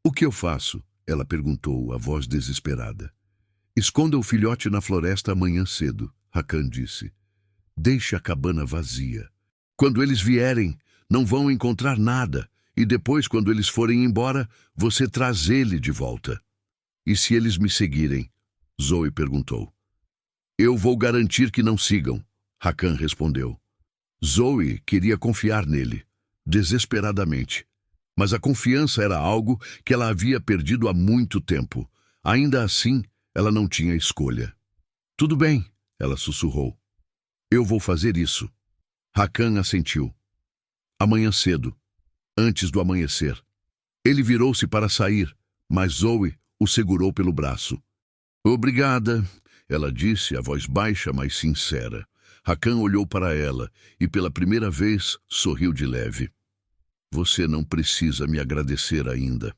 "O que eu faço?" ela perguntou, a voz desesperada. "Esconda o filhote na floresta amanhã cedo", Hakan disse. "Deixe a cabana vazia. Quando eles vierem, não vão encontrar nada. E depois, quando eles forem embora, você traz ele de volta." "E se eles me seguirem?" Zoe perguntou. "Eu vou garantir que não sigam", Hakan respondeu. Zoe queria confiar nele, desesperadamente. Mas a confiança era algo que ela havia perdido há muito tempo. Ainda assim, ela não tinha escolha. "Tudo bem", ela sussurrou. "Eu vou fazer isso." Hakan assentiu. Amanhã cedo, antes do amanhecer. Ele virou-se para sair, mas Zoe o segurou pelo braço. "Obrigada", ela disse, a voz baixa, mas sincera. Hakan olhou para ela e, pela primeira vez, sorriu de leve. "Você não precisa me agradecer ainda."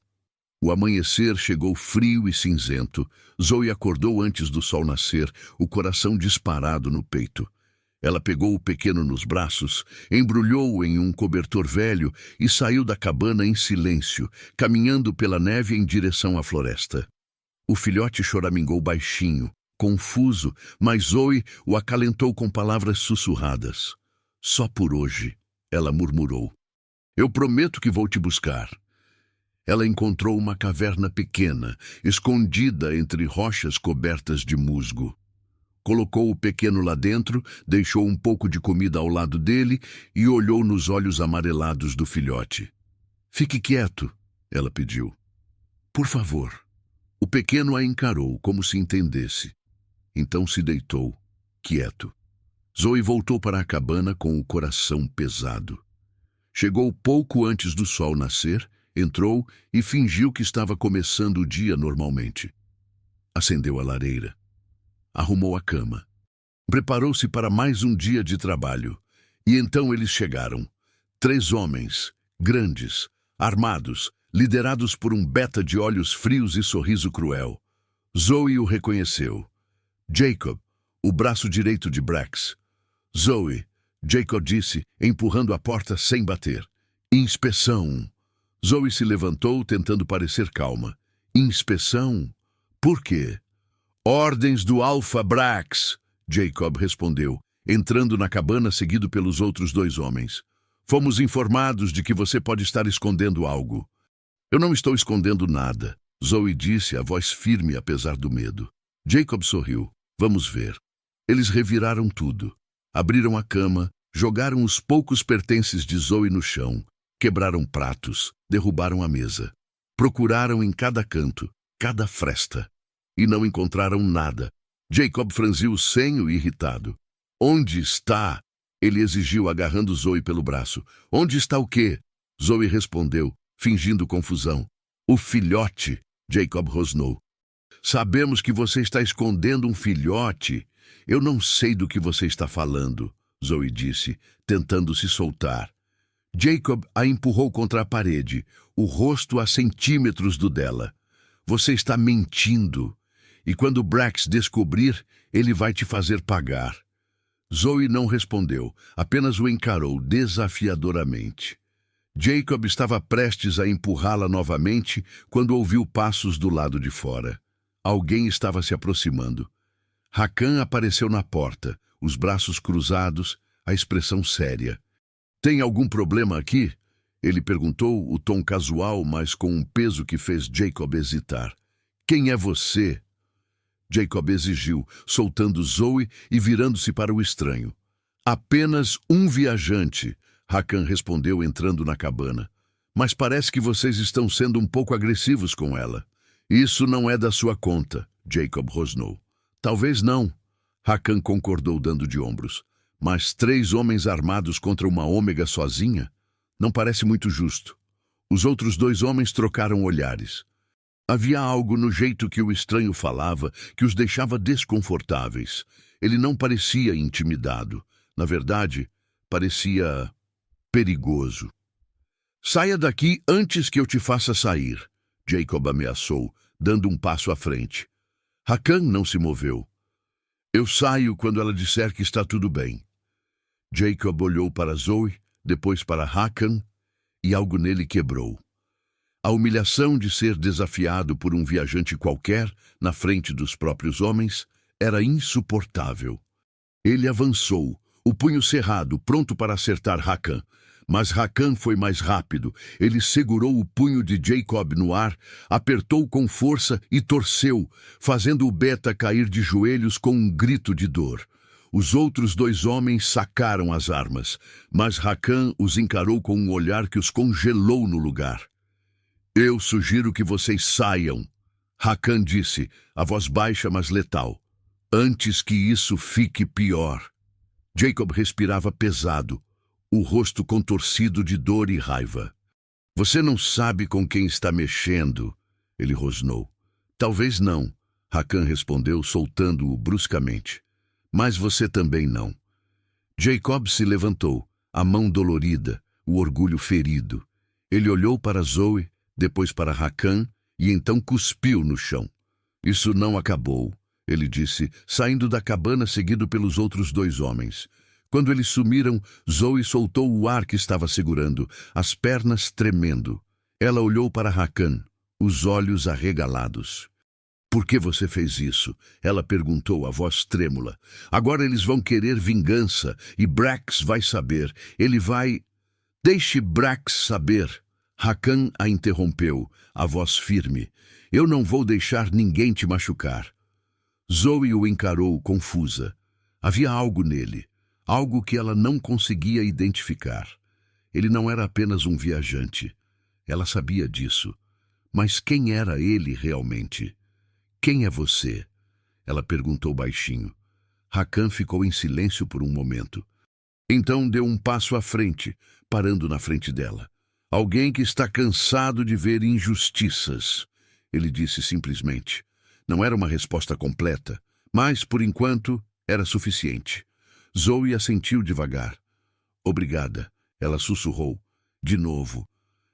O amanhecer chegou frio e cinzento. Zoe acordou antes do sol nascer, o coração disparado no peito. Ela pegou o pequeno nos braços, embrulhou-o em um cobertor velho e saiu da cabana em silêncio, caminhando pela neve em direção à floresta. O filhote choramingou baixinho, confuso, mas Zoe o acalentou com palavras sussurradas. "Só por hoje", ela murmurou. "Eu prometo que vou te buscar." Ela encontrou uma caverna pequena, escondida entre rochas cobertas de musgo. Colocou o pequeno lá dentro, deixou um pouco de comida ao lado dele e olhou nos olhos amarelados do filhote. Fique quieto, ela pediu. Por favor. O pequeno a encarou como se entendesse. Então se deitou, quieto. Zoe voltou para a cabana com o coração pesado. Chegou pouco antes do sol nascer, entrou e fingiu que estava começando o dia normalmente. Acendeu a lareira. Arrumou a cama. Preparou-se para mais um dia de trabalho. E então eles chegaram. 3 homens, grandes, armados, liderados por um beta de olhos frios e sorriso cruel. Zoe o reconheceu. Jacob, o braço direito de Brax. Zoe, Jacob disse, empurrando a porta sem bater. Inspeção. Zoe se levantou, tentando parecer calma. Inspeção? Por quê? Ordens do Alpha Brax, Jacob respondeu, entrando na cabana seguido pelos outros 2 homens. Fomos informados de que você pode estar escondendo algo. Eu não estou escondendo nada, Zoe disse, a voz firme apesar do medo. Jacob sorriu. Vamos ver. Eles reviraram tudo. Abriram a cama, jogaram os poucos pertences de Zoe no chão, quebraram pratos, derrubaram a mesa. Procuraram em cada canto, cada fresta. E não encontraram nada. Jacob franziu o senho irritado. Onde está? Ele exigiu, agarrando Zoe pelo braço. Onde está o quê? Zoe respondeu, fingindo confusão. O filhote, Jacob rosnou. Sabemos que você está escondendo um filhote. Eu não sei do que você está falando, Zoe disse, tentando se soltar. Jacob a empurrou contra a parede, o rosto a centímetros do dela. Você está mentindo. E quando Brax descobrir, ele vai te fazer pagar. Zoe não respondeu, apenas o encarou desafiadoramente. Jacob estava prestes a empurrá-la novamente quando ouviu passos do lado de fora. Alguém estava se aproximando. Hakan apareceu na porta, os braços cruzados, a expressão séria. Tem algum problema aqui? Ele perguntou, o tom casual, mas com um peso que fez Jacob hesitar. Quem é você? Jacob exigiu, soltando Zoe e virando-se para o estranho. Apenas um viajante, Hakan respondeu entrando na cabana. Mas parece que vocês estão sendo um pouco agressivos com ela. Isso não é da sua conta, Jacob rosnou. Talvez não, Hakan concordou dando de ombros. Mas 3 homens armados contra uma ômega sozinha? Não parece muito justo. Os outros 2 homens trocaram olhares. Havia algo no jeito que o estranho falava que os deixava desconfortáveis. Ele não parecia intimidado. Na verdade, parecia perigoso. Saia daqui antes que eu te faça sair, Jacob ameaçou, dando um passo à frente. Hakan não se moveu. Eu saio quando ela disser que está tudo bem. Jacob olhou para Zoe, depois para Hakan, e algo nele quebrou. A humilhação de ser desafiado por um viajante qualquer, na frente dos próprios homens, era insuportável. Ele avançou, o punho cerrado, pronto para acertar Hakan. Mas Hakan foi mais rápido. Ele segurou o punho de Jacob no ar, apertou com força e torceu, fazendo o beta cair de joelhos com um grito de dor. Os outros 2 homens sacaram as armas, mas Hakan os encarou com um olhar que os congelou no lugar. Eu sugiro que vocês saiam, Hakan disse, a voz baixa mas letal. Antes que isso fique pior. Jacob respirava pesado, o rosto contorcido de dor e raiva. Você não sabe com quem está mexendo, ele rosnou. Talvez não, Hakan respondeu, soltando-o bruscamente. Mas você também não. Jacob se levantou, a mão dolorida, o orgulho ferido. Ele olhou para Zoe, depois para Hakan, e então cuspiu no chão. Isso não acabou, ele disse, saindo da cabana seguido pelos outros 2 homens. Quando eles sumiram, Zoe soltou o ar que estava segurando, as pernas tremendo. Ela olhou para Hakan, os olhos arregalados. Por que você fez isso? Ela perguntou, a voz trêmula. Agora eles vão querer vingança, e Brax vai saber. Ele vai... Deixe Brax saber. Hakan a interrompeu, a voz firme. Eu não vou deixar ninguém te machucar. Zoe o encarou confusa. Havia algo nele, algo que ela não conseguia identificar. Ele não era apenas um viajante. Ela sabia disso. Mas quem era ele realmente? Quem é você? Ela perguntou baixinho. Hakan ficou em silêncio por um momento. Então deu um passo à frente, parando na frente dela. Alguém que está cansado de ver injustiças, ele disse simplesmente. Não era uma resposta completa, mas, por enquanto, era suficiente. Zoe assentiu devagar. Obrigada, ela sussurrou. De novo.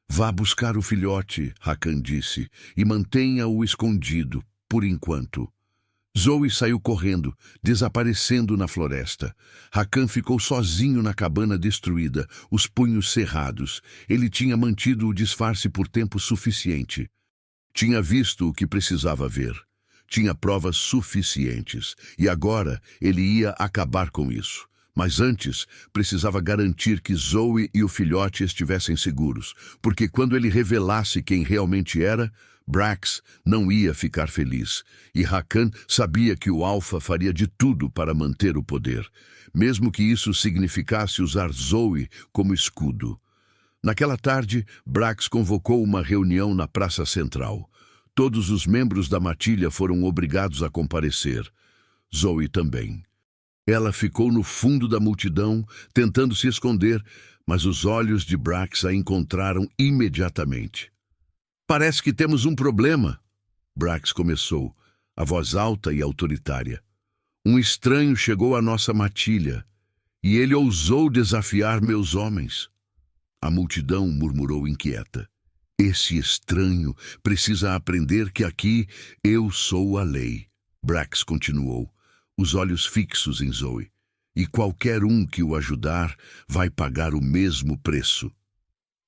Vá buscar o filhote, Hakan disse, e mantenha-o escondido, por enquanto. Zoe saiu correndo, desaparecendo na floresta. Hakan ficou sozinho na cabana destruída, os punhos cerrados. Ele tinha mantido o disfarce por tempo suficiente. Tinha visto o que precisava ver. Tinha provas suficientes. E agora ele ia acabar com isso. Mas antes, precisava garantir que Zoe e o filhote estivessem seguros, porque quando ele revelasse quem realmente era, Brax não ia ficar feliz, e Hakan sabia que o Alpha faria de tudo para manter o poder, mesmo que isso significasse usar Zoe como escudo. Naquela tarde, Brax convocou uma reunião na Praça Central. Todos os membros da matilha foram obrigados a comparecer. Zoe também. Ela ficou no fundo da multidão, tentando se esconder, mas os olhos de Brax a encontraram imediatamente. Parece que temos um problema, Brax começou, a voz alta e autoritária. Um estranho chegou à nossa matilha, e ele ousou desafiar meus homens. A multidão murmurou inquieta. Esse estranho precisa aprender que aqui eu sou a lei, Brax continuou, os olhos fixos em Zoe. E qualquer um que o ajudar vai pagar o mesmo preço.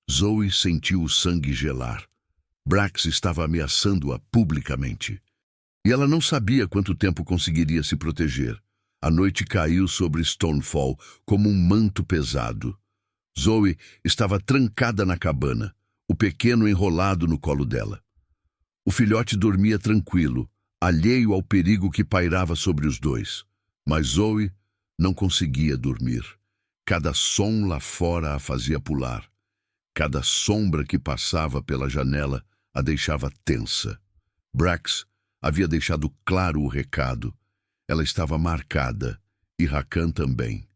Zoe sentiu o sangue gelar. Brax estava ameaçando-a publicamente. E ela não sabia quanto tempo conseguiria se proteger. A noite caiu sobre Stonefall como um manto pesado. Zoe estava trancada na cabana, o pequeno enrolado no colo dela. O filhote dormia tranquilo, alheio ao perigo que pairava sobre os dois. Mas Zoe não conseguia dormir. Cada som lá fora a fazia pular. Cada sombra que passava pela janela a deixava tensa. Brax havia deixado claro o recado. Ela estava marcada, e Hakan também.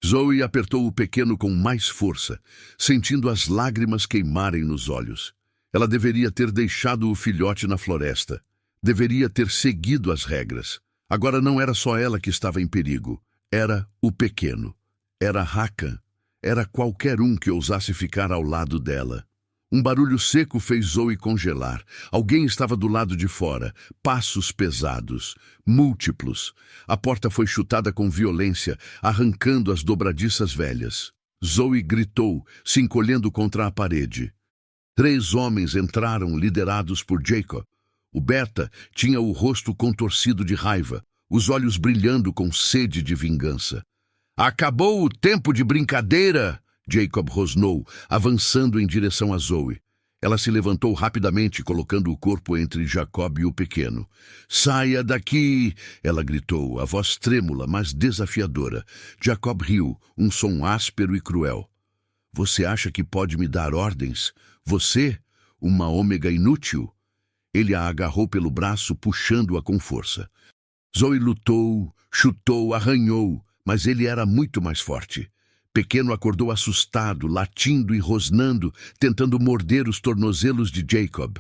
Zoe apertou o pequeno com mais força, sentindo as lágrimas queimarem nos olhos. Ela deveria ter deixado o filhote na floresta. Deveria ter seguido as regras. Agora não era só ela que estava em perigo. Era o pequeno. Era Hakan. Era qualquer um que ousasse ficar ao lado dela. Um barulho seco fez Zoe congelar. Alguém estava do lado de fora. Passos pesados, múltiplos. A porta foi chutada com violência, arrancando as dobradiças velhas. Zoe gritou, se encolhendo contra a parede. 3 homens entraram, liderados por Jacob. O Berta tinha o rosto contorcido de raiva, os olhos brilhando com sede de vingança. Acabou o tempo de brincadeira! Jacob rosnou, avançando em direção a Zoe. Ela se levantou rapidamente, colocando o corpo entre Jacob e o pequeno. Saia daqui! Ela gritou, a voz trêmula, mas desafiadora. Jacob riu, um som áspero e cruel. Você acha que pode me dar ordens? Você? Uma ômega inútil? Ele a agarrou pelo braço, puxando-a com força. Zoe lutou, chutou, arranhou, mas ele era muito mais forte. Pequeno acordou assustado, latindo e rosnando, tentando morder os tornozelos de Jacob.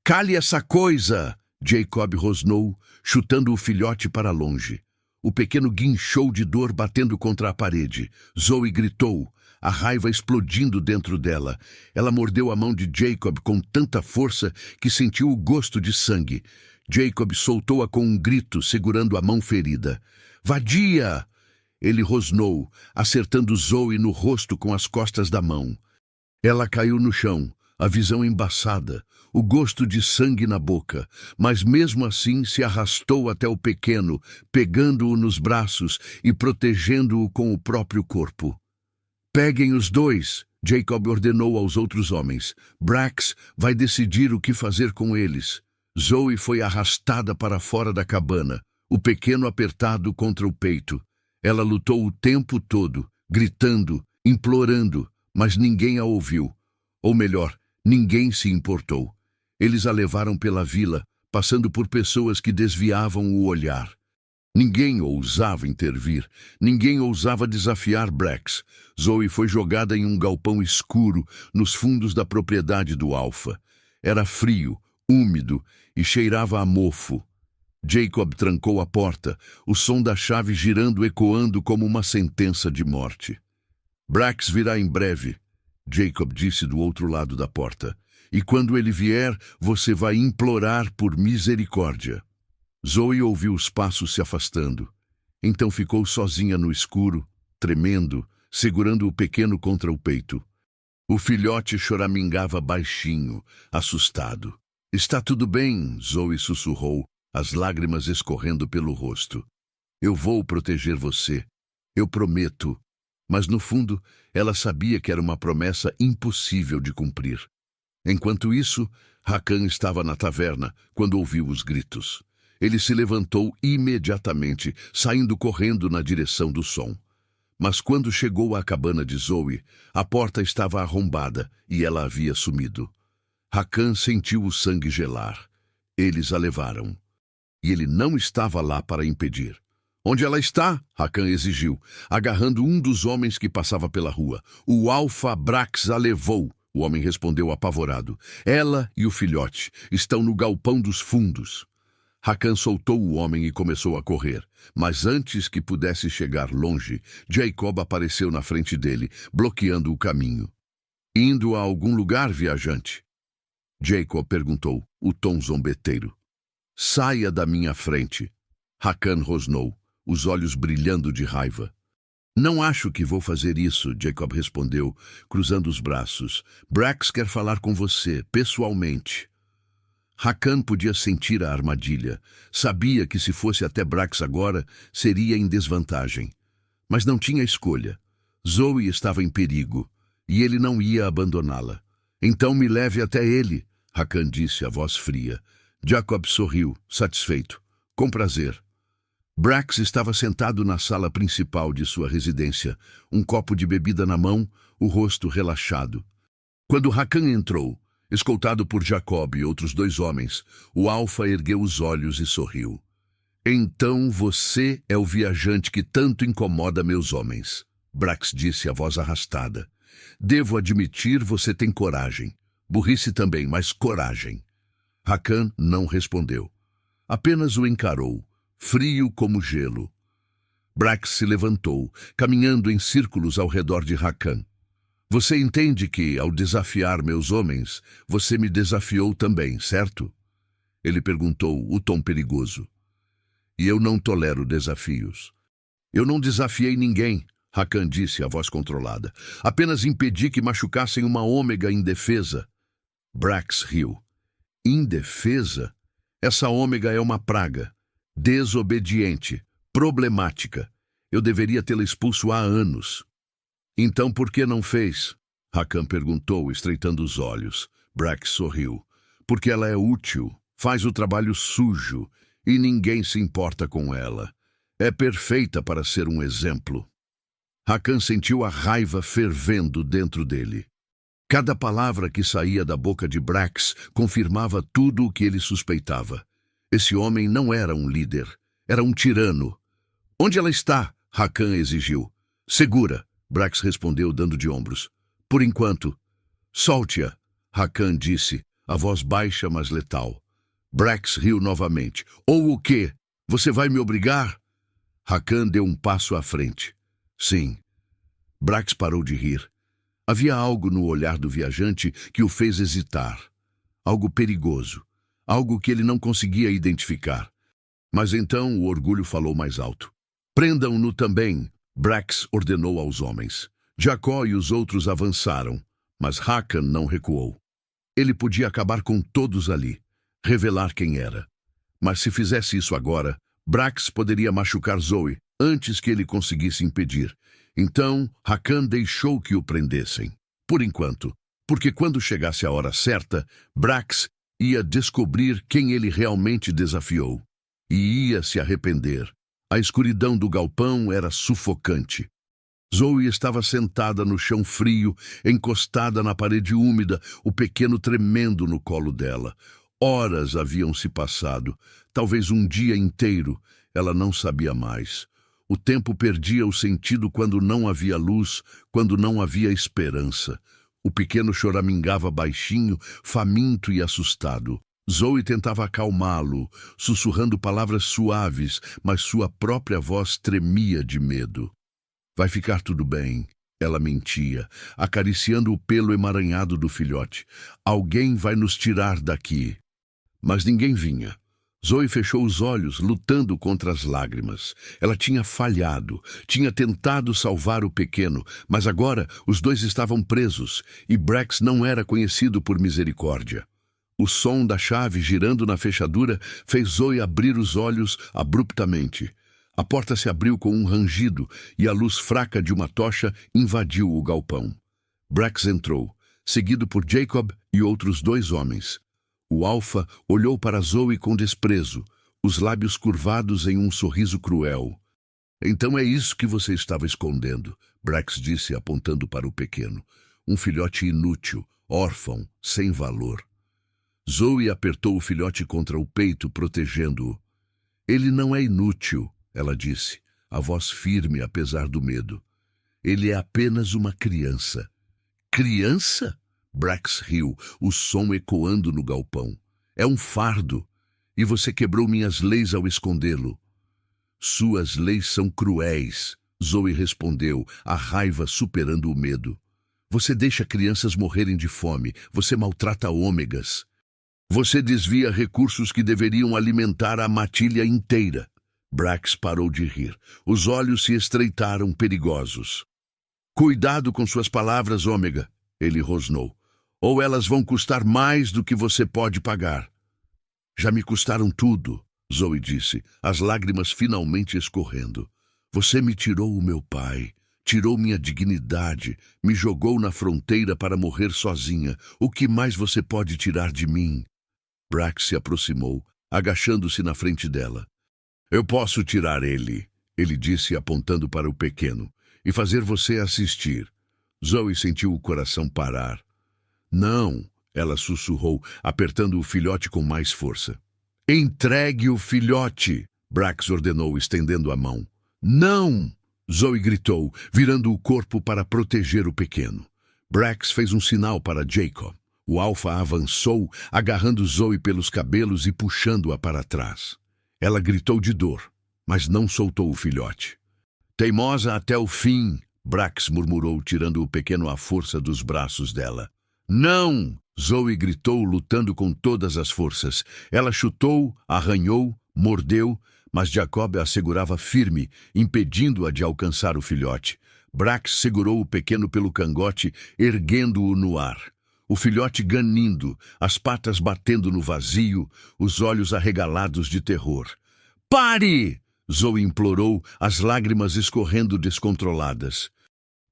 Cale essa coisa! Jacob rosnou, chutando o filhote para longe. O pequeno guinchou de dor, batendo contra a parede. Zoe gritou, a raiva explodindo dentro dela. Ela mordeu a mão de Jacob com tanta força que sentiu o gosto de sangue. Jacob soltou-a com um grito, segurando a mão ferida. Vadia! Ele rosnou, acertando Zoe no rosto com as costas da mão. Ela caiu no chão, a visão embaçada, o gosto de sangue na boca, mas mesmo assim se arrastou até o pequeno, pegando-o nos braços e protegendo-o com o próprio corpo. Peguem os dois, Jacob ordenou aos outros homens. Brax vai decidir o que fazer com eles. Zoe foi arrastada para fora da cabana. o pequeno apertado contra o peito. Ela lutou o tempo todo, gritando, implorando, mas ninguém a ouviu. Ou melhor, ninguém se importou. Eles a levaram pela vila, passando por pessoas que desviavam o olhar. Ninguém ousava intervir, ninguém ousava desafiar Brax. Zoe foi jogada em um galpão escuro, nos fundos da propriedade do Alpha. Era frio, úmido e cheirava a mofo. Jacob trancou a porta, o som da chave girando ecoando como uma sentença de morte. Brax virá em breve, Jacob disse do outro lado da porta. E quando ele vier, você vai implorar por misericórdia. Zoe ouviu os passos se afastando. Então ficou sozinha no escuro, tremendo, segurando o pequeno contra o peito. O filhote choramingava baixinho, assustado. Está tudo bem, Zoe sussurrou, as lágrimas escorrendo pelo rosto. Eu vou proteger você. Eu prometo. Mas no fundo, ela sabia que era uma promessa impossível de cumprir. Enquanto isso, Hakan estava na taverna quando ouviu os gritos. Ele se levantou imediatamente, saindo correndo na direção do som. Mas quando chegou à cabana de Zoe, a porta estava arrombada e ela havia sumido. Hakan sentiu o sangue gelar. Eles a levaram. E ele não estava lá para impedir. Onde ela está? Hakan exigiu, agarrando um dos homens que passava pela rua. O Alpha Brax a levou. O homem respondeu apavorado. Ela e o filhote estão no galpão dos fundos. Hakan soltou o homem e começou a correr. Mas antes que pudesse chegar longe, Jacob apareceu na frente dele, bloqueando o caminho. Indo a algum lugar, viajante? Jacob perguntou, o tom zombeteiro. Saia da minha frente. Hakan rosnou, os olhos brilhando de raiva. Não acho que vou fazer isso, Jacob respondeu, cruzando os braços. Brax quer falar com você, pessoalmente. Hakan podia sentir a armadilha. Sabia que se fosse até Brax agora, seria em desvantagem. Mas não tinha escolha. Zoe estava em perigo, e ele não ia abandoná-la. Então me leve até ele, Hakan disse, a voz fria. Jacob sorriu, satisfeito. Com prazer. Brax estava sentado na sala principal de sua residência, um copo de bebida na mão, o rosto relaxado. Quando Hakan entrou, escoltado por Jacob e outros 2 homens, o Alpha ergueu os olhos e sorriu. Então você é o viajante que tanto incomoda meus homens, Brax disse, a voz arrastada. Devo admitir, você tem coragem. Burrice também, mas coragem. Hakan não respondeu. Apenas o encarou, frio como gelo. Brax se levantou, caminhando em círculos ao redor de Hakan. Você entende que, ao desafiar meus homens, você me desafiou também, certo? Ele perguntou, o tom perigoso. E eu não tolero desafios. Eu não desafiei ninguém, Hakan disse, a voz controlada. Apenas impedi que machucassem uma ômega indefesa. Brax riu. Indefesa? Essa ômega é uma praga. Desobediente. Problemática. Eu deveria tê-la expulso há anos. Então por que não fez? Hakan perguntou, estreitando os olhos. Brax sorriu. Porque ela é útil, faz o trabalho sujo, e ninguém se importa com ela. É perfeita para ser um exemplo. Hakan sentiu a raiva fervendo dentro dele. Cada palavra que saía da boca de Brax confirmava tudo o que ele suspeitava. Esse homem não era um líder, era um tirano. Onde ela está? Hakan exigiu. Segura, Brax respondeu, dando de ombros. Por enquanto. Solte-a, Hakan disse, a voz baixa mas letal. Brax riu novamente. Ou o quê? Você vai me obrigar? Hakan deu um passo à frente. Sim. Brax parou de rir. Havia algo no olhar do viajante que o fez hesitar. Algo perigoso. Algo que ele não conseguia identificar. Mas então o orgulho falou mais alto. Prendam-no também, Brax ordenou aos homens. Jacó e os outros avançaram, mas Hakan não recuou. Ele podia acabar com todos ali, revelar quem era. Mas se fizesse isso agora, Brax poderia machucar Zoe antes que ele conseguisse impedir. Então, Hakan deixou que o prendessem. Por enquanto, porque quando chegasse a hora certa, Brax ia descobrir quem ele realmente desafiou. E ia se arrepender. A escuridão do galpão era sufocante. Zoe estava sentada no chão frio, encostada na parede úmida, o pequeno tremendo no colo dela. Horas haviam se passado, talvez um dia inteiro, ela não sabia mais. O tempo perdia o sentido quando não havia luz, quando não havia esperança. O pequeno choramingava baixinho, faminto e assustado. Zoe tentava acalmá-lo, sussurrando palavras suaves, mas sua própria voz tremia de medo. Vai ficar tudo bem, ela mentia, acariciando o pelo emaranhado do filhote. Alguém vai nos tirar daqui. Mas ninguém vinha. Zoe fechou os olhos, lutando contra as lágrimas. Ela tinha falhado, tinha tentado salvar o pequeno, mas agora os dois estavam presos, e Brax não era conhecido por misericórdia. O som da chave girando na fechadura fez Zoe abrir os olhos abruptamente. A porta se abriu com um rangido e a luz fraca de uma tocha invadiu o galpão. Brax entrou, seguido por Jacob e outros 2 homens. O alfa olhou para Zoe com desprezo, os lábios curvados em um sorriso cruel. Então é isso que você estava escondendo, Brax disse apontando para o pequeno. Um filhote inútil, órfão, sem valor. Zoe apertou o filhote contra o peito, protegendo-o. Ele não é inútil, ela disse, a voz firme apesar do medo. Ele é apenas uma criança. Criança? Brax riu, o som ecoando no galpão. É um fardo, e você quebrou minhas leis ao escondê-lo. Suas leis são cruéis, Zoe respondeu, a raiva superando o medo. Você deixa crianças morrerem de fome, você maltrata ômegas. Você desvia recursos que deveriam alimentar a matilha inteira. Brax parou de rir. Os olhos se estreitaram, perigosos. Cuidado com suas palavras, Ômega, ele rosnou. Ou elas vão custar mais do que você pode pagar. Já me custaram tudo, Zoe disse, as lágrimas finalmente escorrendo. Você me tirou o meu pai, tirou minha dignidade, me jogou na fronteira para morrer sozinha. O que mais você pode tirar de mim? Brax se aproximou, agachando-se na frente dela. Eu posso tirar ele, ele disse apontando para o pequeno, e fazer você assistir. Zoe sentiu o coração parar. Não, ela sussurrou, apertando o filhote com mais força. Entregue o filhote, Brax ordenou, estendendo a mão. Não! Zoe gritou, virando o corpo para proteger o pequeno. Brax fez um sinal para Jacob. O alfa avançou, agarrando Zoe pelos cabelos e puxando-a para trás. Ela gritou de dor, mas não soltou o filhote. Teimosa até o fim, Brax murmurou, tirando o pequeno à força dos braços dela. Não! Zoe gritou, lutando com todas as forças. Ela chutou, arranhou, mordeu, mas Jacob a segurava firme, impedindo-a de alcançar o filhote. Brax segurou o pequeno pelo cangote, erguendo-o no ar. O filhote ganindo, as patas batendo no vazio, os olhos arregalados de terror. Pare! Zoe implorou, as lágrimas escorrendo descontroladas.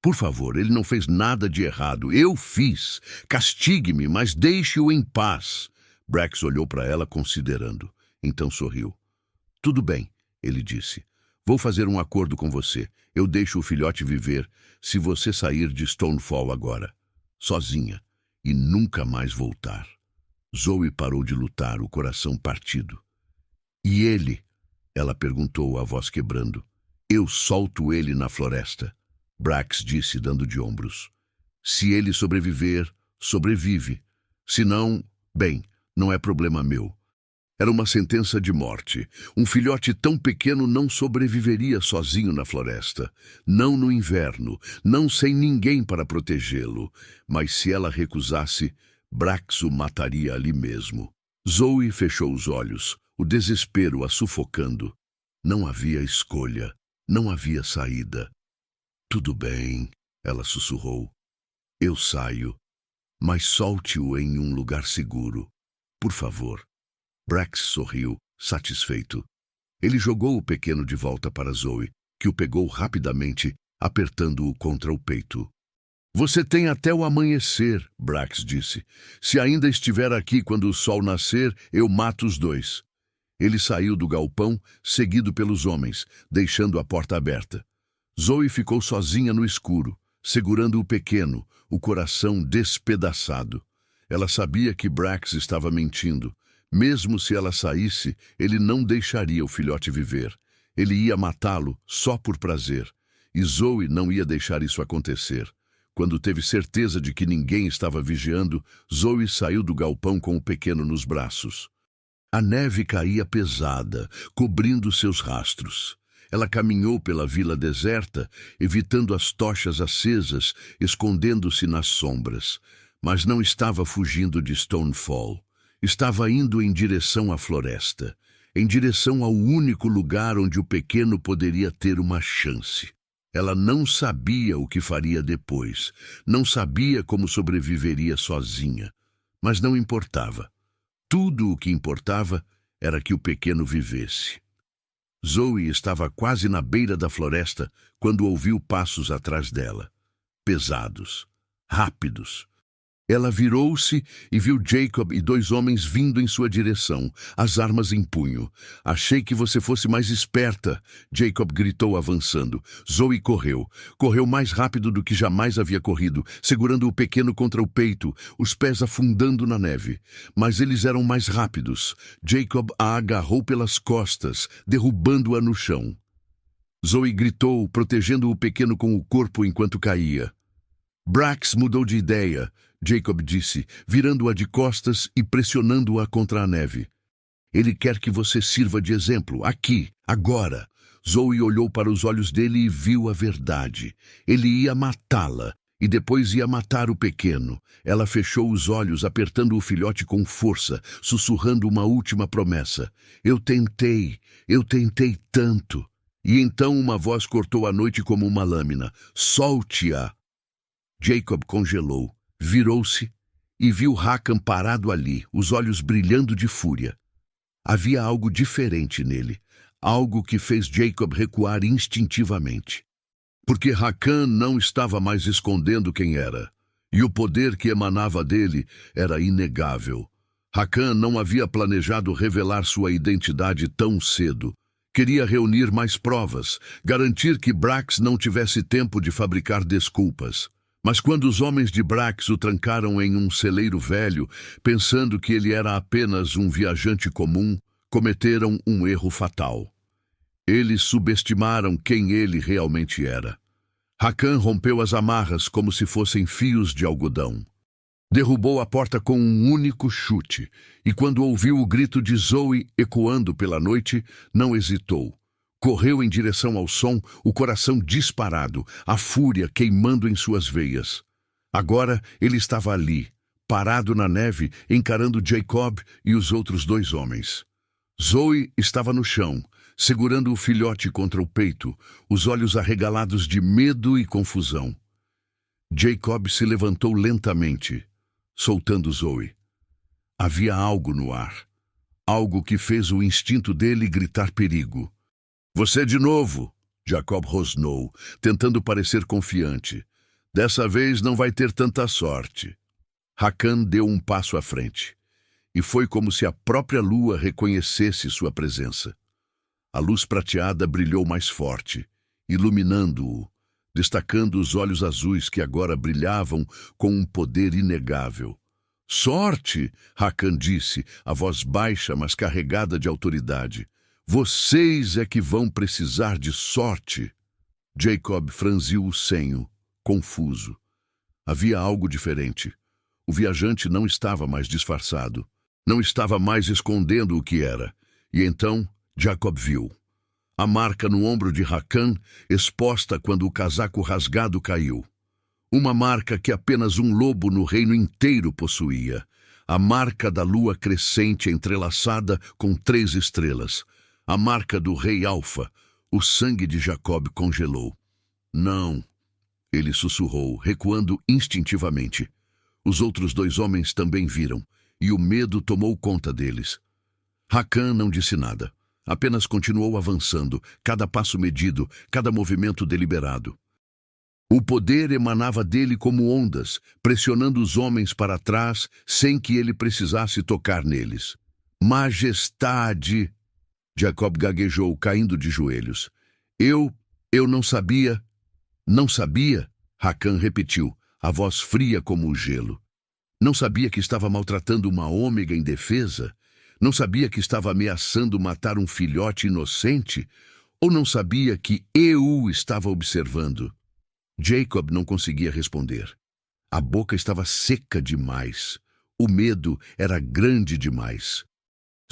Por favor, ele não fez nada de errado. Eu fiz. Castigue-me, mas deixe-o em paz. Brax olhou para ela considerando. Então sorriu. Tudo bem, ele disse. Vou fazer um acordo com você. Eu deixo o filhote viver se você sair de Stonefall agora. Sozinha. E nunca mais voltar. Zoe parou de lutar, o coração partido. E ele? Ela perguntou, a voz quebrando. Eu solto ele na floresta. Brax disse, dando de ombros. Se ele sobreviver, sobrevive. Se não, bem, não é problema meu. Era uma sentença de morte. Um filhote tão pequeno não sobreviveria sozinho na floresta. Não no inverno, não sem ninguém para protegê-lo. Mas se ela recusasse, Brax o mataria ali mesmo. Zoe fechou os olhos, o desespero a sufocando. Não havia escolha, não havia saída. Tudo bem, ela sussurrou. Eu saio, mas solte-o em um lugar seguro. Por favor. Brax sorriu, satisfeito. Ele jogou o pequeno de volta para Zoe, que o pegou rapidamente, apertando-o contra o peito. Você tem até o amanhecer, Brax disse. Se ainda estiver aqui quando o sol nascer, eu mato os dois. Ele saiu do galpão, seguido pelos homens, deixando a porta aberta. Zoe ficou sozinha no escuro, segurando o pequeno, o coração despedaçado. Ela sabia que Brax estava mentindo. Mesmo se ela saísse, ele não deixaria o filhote viver. Ele ia matá-lo só por prazer. E Zoe não ia deixar isso acontecer. Quando teve certeza de que ninguém estava vigiando, Zoe saiu do galpão com o pequeno nos braços. A neve caía pesada, cobrindo seus rastros. Ela caminhou pela vila deserta, evitando as tochas acesas, escondendo-se nas sombras. Mas não estava fugindo de Stonefall. Estava indo em direção à floresta, em direção ao único lugar onde o pequeno poderia ter uma chance. Ela não sabia o que faria depois, não sabia como sobreviveria sozinha, mas não importava. Tudo o que importava era que o pequeno vivesse. Zoe estava quase na beira da floresta quando ouviu passos atrás dela. Pesados, rápidos. Ela virou-se e viu Jacob e 2 homens vindo em sua direção, as armas em punho. "Achei que você fosse mais esperta", Jacob gritou avançando. Zoe correu. Correu mais rápido do que jamais havia corrido, segurando o pequeno contra o peito, os pés afundando na neve. Mas eles eram mais rápidos. Jacob a agarrou pelas costas, derrubando-a no chão. Zoe gritou, protegendo o pequeno com o corpo enquanto caía. "Brax mudou de ideia", Jacob disse, virando-a de costas e pressionando-a contra a neve. "Ele quer que você sirva de exemplo, aqui, agora." Zoe olhou para os olhos dele e viu a verdade. Ele ia matá-la e depois ia matar o pequeno. Ela fechou os olhos, apertando o filhote com força, sussurrando uma última promessa. Eu tentei tanto." E então uma voz cortou a noite como uma lâmina. "Solte-a!" Jacob congelou. Virou-se e viu Hakan parado ali, os olhos brilhando de fúria. Havia algo diferente nele, algo que fez Jacob recuar instintivamente. Porque Hakan não estava mais escondendo quem era, e o poder que emanava dele era inegável. Hakan não havia planejado revelar sua identidade tão cedo. Queria reunir mais provas, garantir que Brax não tivesse tempo de fabricar desculpas. Mas quando os homens de Brax o trancaram em um celeiro velho, pensando que ele era apenas um viajante comum, cometeram um erro fatal. Eles subestimaram quem ele realmente era. Hakan rompeu as amarras como se fossem fios de algodão. Derrubou a porta com um único chute, e quando ouviu o grito de Zoe ecoando pela noite, não hesitou. Correu em direção ao som, o coração disparado, a fúria queimando em suas veias. Agora ele estava ali, parado na neve, encarando Jacob e os outros 2 homens. Zoe estava no chão, segurando o filhote contra o peito, os olhos arregalados de medo e confusão. Jacob se levantou lentamente, soltando Zoe. Havia algo no ar, algo que fez o instinto dele gritar perigo. "Você de novo", Jacob rosnou, tentando parecer confiante. "Dessa vez não vai ter tanta sorte." Hakan deu um passo à frente, e foi como se a própria lua reconhecesse sua presença. A luz prateada brilhou mais forte, iluminando-o, destacando os olhos azuis que agora brilhavam com um poder inegável. "Sorte!" Hakan disse, a voz baixa, mas carregada de autoridade. "Vocês é que vão precisar de sorte." Jacob franziu o senho, confuso. Havia algo diferente. O viajante não estava mais disfarçado. Não estava mais escondendo o que era. E então Jacob viu. A marca no ombro de Hakan, exposta quando o casaco rasgado caiu. Uma marca que apenas um lobo no reino inteiro possuía. A marca da lua crescente entrelaçada com 3 estrelas. A marca do rei Alfa. O sangue de Jacob congelou. "Não", ele sussurrou, recuando instintivamente. Os outros 2 homens também viram, e o medo tomou conta deles. Hakan não disse nada, apenas continuou avançando, cada passo medido, cada movimento deliberado. O poder emanava dele como ondas, pressionando os homens para trás sem que ele precisasse tocar neles. "Majestade", Jacob gaguejou, caindo de joelhos. Eu não sabia. Não sabia? Hakan repetiu, a voz fria como o gelo. Não sabia que estava maltratando uma ômega indefesa? Não sabia que estava ameaçando matar um filhote inocente? Ou não sabia que eu estava observando? Jacob não conseguia responder. A boca estava seca demais. O medo era grande demais.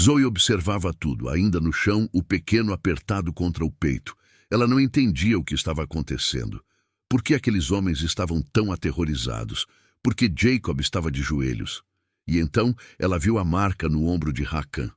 Zoe observava tudo, ainda no chão, o pequeno apertado contra o peito. Ela não entendia o que estava acontecendo. Por que aqueles homens estavam tão aterrorizados? Por que Jacob estava de joelhos? E então ela viu a marca no ombro de Hakan.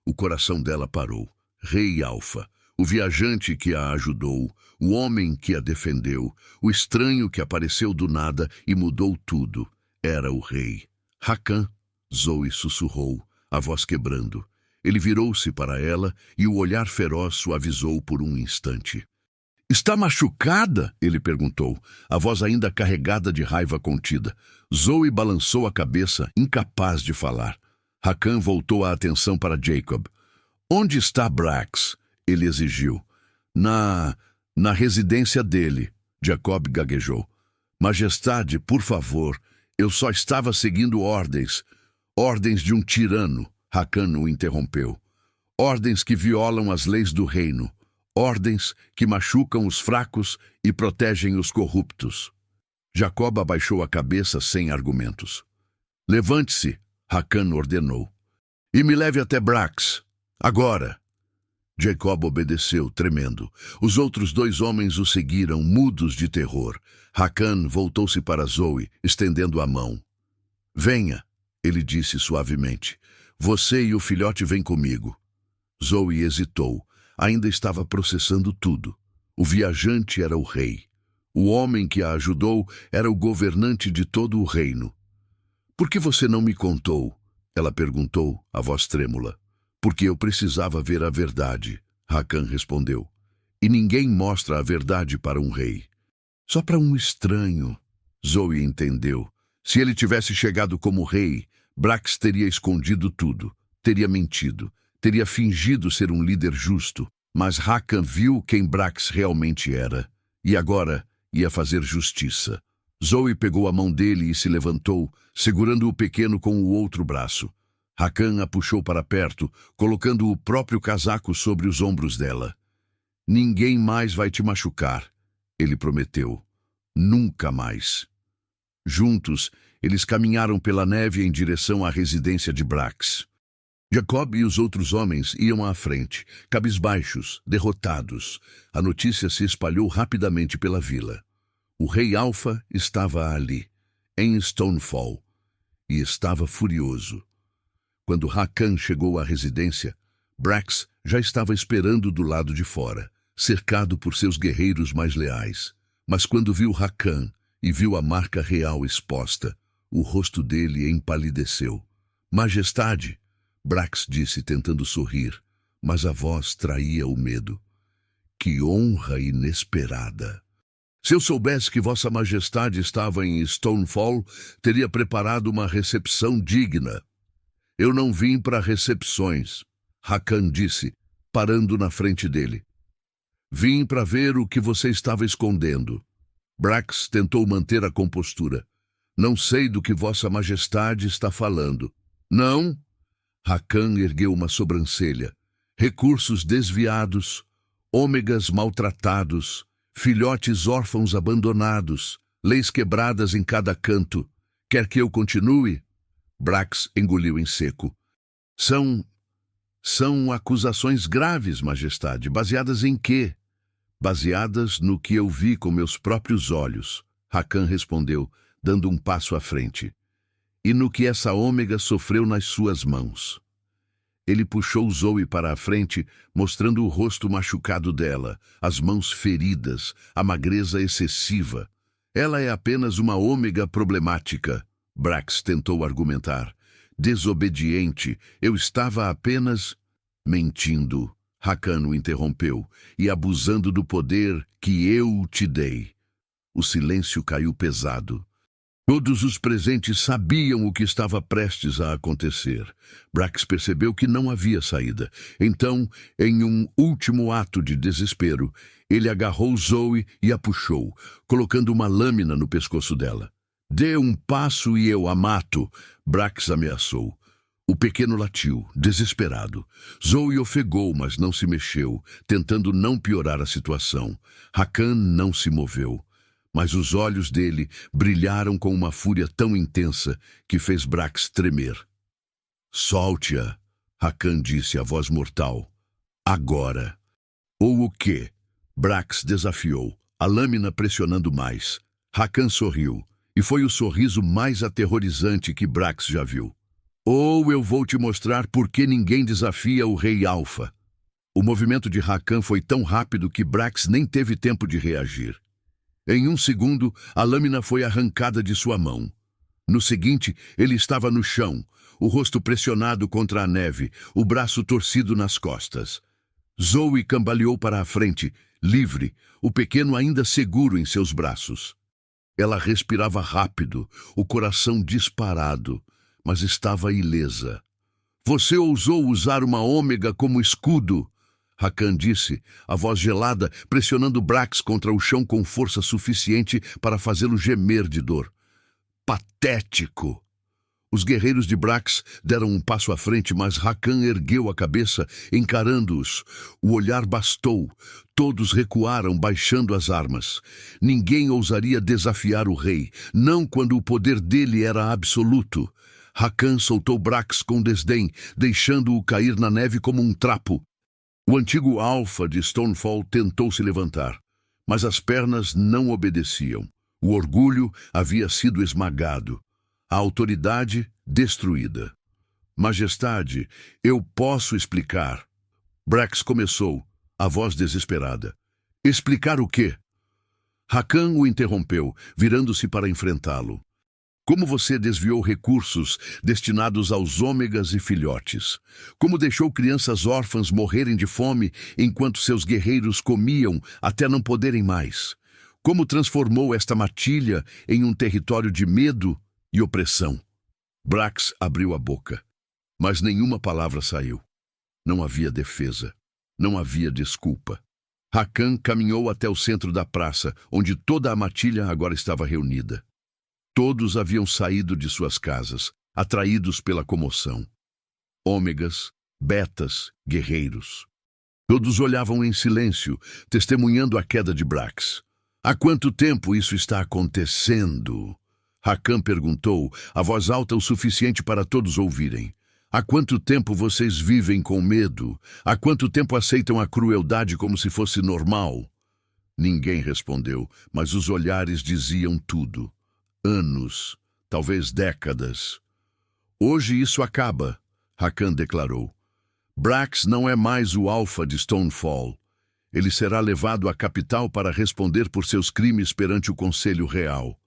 O coração dela parou. Rei Alfa, o viajante que a ajudou, o homem que a defendeu, o estranho que apareceu do nada e mudou tudo. Era o rei. Hakan, Zoe sussurrou, a voz quebrando. Ele virou-se para ela e o olhar feroz suavizou por um instante. Está machucada? Ele perguntou, a voz ainda carregada de raiva contida. Zoe balançou a cabeça, incapaz de falar. Hakan voltou a atenção para Jacob. Onde está Brax? Ele exigiu. Na residência dele, Jacob gaguejou. Majestade, por favor, eu só estava seguindo ordens. Ordens de um tirano, Hakan o interrompeu. Ordens que violam as leis do reino. Ordens que machucam os fracos e protegem os corruptos. Jacob abaixou a cabeça sem argumentos. Levante-se, Hakan ordenou. E me leve até Brax. Agora. Jacob obedeceu, tremendo. Os outros dois homens o seguiram, mudos de terror. Hakan voltou-se para Zoe, estendendo a mão. Venha, ele disse suavemente. Você e o filhote vêm comigo. Zoe hesitou. Ainda estava processando tudo. O viajante era o rei. O homem que a ajudou era o governante de todo o reino. Por que você não me contou? Ela perguntou, a voz trêmula. Porque eu precisava ver a verdade, Hakan respondeu. E ninguém mostra a verdade para um rei. Só para um estranho. Zoe entendeu. Se ele tivesse chegado como rei, Brax teria escondido tudo, teria mentido, teria fingido ser um líder justo, mas Hakan viu quem Brax realmente era, e agora ia fazer justiça. Zoe pegou a mão dele e se levantou, segurando o pequeno com o outro braço. Hakan a puxou para perto, colocando o próprio casaco sobre os ombros dela. Ninguém mais vai te machucar, ele prometeu. Nunca mais. Juntos, eles caminharam pela neve em direção à residência de Brax. Jacob e os outros homens iam à frente, cabisbaixos, derrotados. A notícia se espalhou rapidamente pela vila. O rei Alfa estava ali, em Stonefall, e estava furioso. Quando Hakan chegou à residência, Brax já estava esperando do lado de fora, cercado por seus guerreiros mais leais. Mas quando viu Hakan e viu a marca real exposta, o rosto dele empalideceu. Majestade! Brax disse, tentando sorrir, mas a voz traía o medo. Que honra inesperada! Se eu soubesse que Vossa Majestade estava em Stonefall, teria preparado uma recepção digna. Eu não vim para recepções, Hakan disse, parando na frente dele. Vim para ver o que você estava escondendo. Brax tentou manter a compostura. Não sei do que Vossa Majestade está falando. Não? Hakan ergueu uma sobrancelha. Recursos desviados, ômegas maltratados, filhotes órfãos abandonados, leis quebradas em cada canto. Quer que eu continue? Brax engoliu em seco. São acusações graves, Majestade. Baseadas em quê? Baseadas no que eu vi com meus próprios olhos, Hakan respondeu, dando um passo à frente. E no que essa ômega sofreu nas suas mãos. Ele puxou Zoe para a frente, mostrando o rosto machucado dela, as mãos feridas, a magreza excessiva. Ela é apenas uma ômega problemática, Brax tentou argumentar. Desobediente, eu estava apenas mentindo. Hakan o interrompeu, e abusando do poder que eu te dei. O silêncio caiu pesado. Todos os presentes sabiam o que estava prestes a acontecer. Brax percebeu que não havia saída. Então, em um último ato de desespero, ele agarrou Zoe e a puxou, colocando uma lâmina no pescoço dela. "Dê um passo e eu a mato", Brax ameaçou. O pequeno latiu, desesperado. Zoe ofegou, mas não se mexeu, tentando não piorar a situação. Hakan não se moveu, mas os olhos dele brilharam com uma fúria tão intensa que fez Brax tremer. "Solte-a", Hakan disse a voz mortal. "Agora." "Ou o quê?" Brax desafiou, a lâmina pressionando mais. Hakan sorriu, e foi o sorriso mais aterrorizante que Brax já viu. "Ou eu vou te mostrar por que ninguém desafia o Rei Alfa." O movimento de Hakan foi tão rápido que Brax nem teve tempo de reagir. Em um segundo, a lâmina foi arrancada de sua mão. No seguinte, ele estava no chão, o rosto pressionado contra a neve, o braço torcido nas costas. Zoe cambaleou para a frente, livre, o pequeno ainda seguro em seus braços. Ela respirava rápido, o coração disparado, mas estava ilesa. "Você ousou usar uma ômega como escudo", Hakan disse, a voz gelada pressionando Brax contra o chão com força suficiente para fazê-lo gemer de dor. "Patético!" Os guerreiros de Brax deram um passo à frente, mas Hakan ergueu a cabeça, encarando-os. O olhar bastou. Todos recuaram, baixando as armas. Ninguém ousaria desafiar o rei, não quando o poder dele era absoluto. Hakan soltou Brax com desdém, deixando-o cair na neve como um trapo. O antigo alfa de Stonefall tentou se levantar, mas as pernas não obedeciam. O orgulho havia sido esmagado. A autoridade destruída. "Majestade, eu posso explicar." Brax começou, a voz desesperada. "Explicar o quê?" Hakan o interrompeu, virando-se para enfrentá-lo. "Como você desviou recursos destinados aos ômegas e filhotes? Como deixou crianças órfãs morrerem de fome enquanto seus guerreiros comiam até não poderem mais? Como transformou esta matilha em um território de medo e opressão?" Brax abriu a boca, mas nenhuma palavra saiu. Não havia defesa. Não havia desculpa. Hakan caminhou até o centro da praça, onde toda a matilha agora estava reunida. Todos haviam saído de suas casas, atraídos pela comoção. Ômegas, betas, guerreiros. Todos olhavam em silêncio, testemunhando a queda de Brax. "Há quanto tempo isso está acontecendo?" Hakan perguntou, a voz alta o suficiente para todos ouvirem. "Há quanto tempo vocês vivem com medo? Há quanto tempo aceitam a crueldade como se fosse normal?" Ninguém respondeu, mas os olhares diziam tudo. Anos, talvez décadas. "Hoje isso acaba", Hakan declarou. "Brax não é mais o alfa de Stonefall. Ele será levado à capital para responder por seus crimes perante o Conselho Real."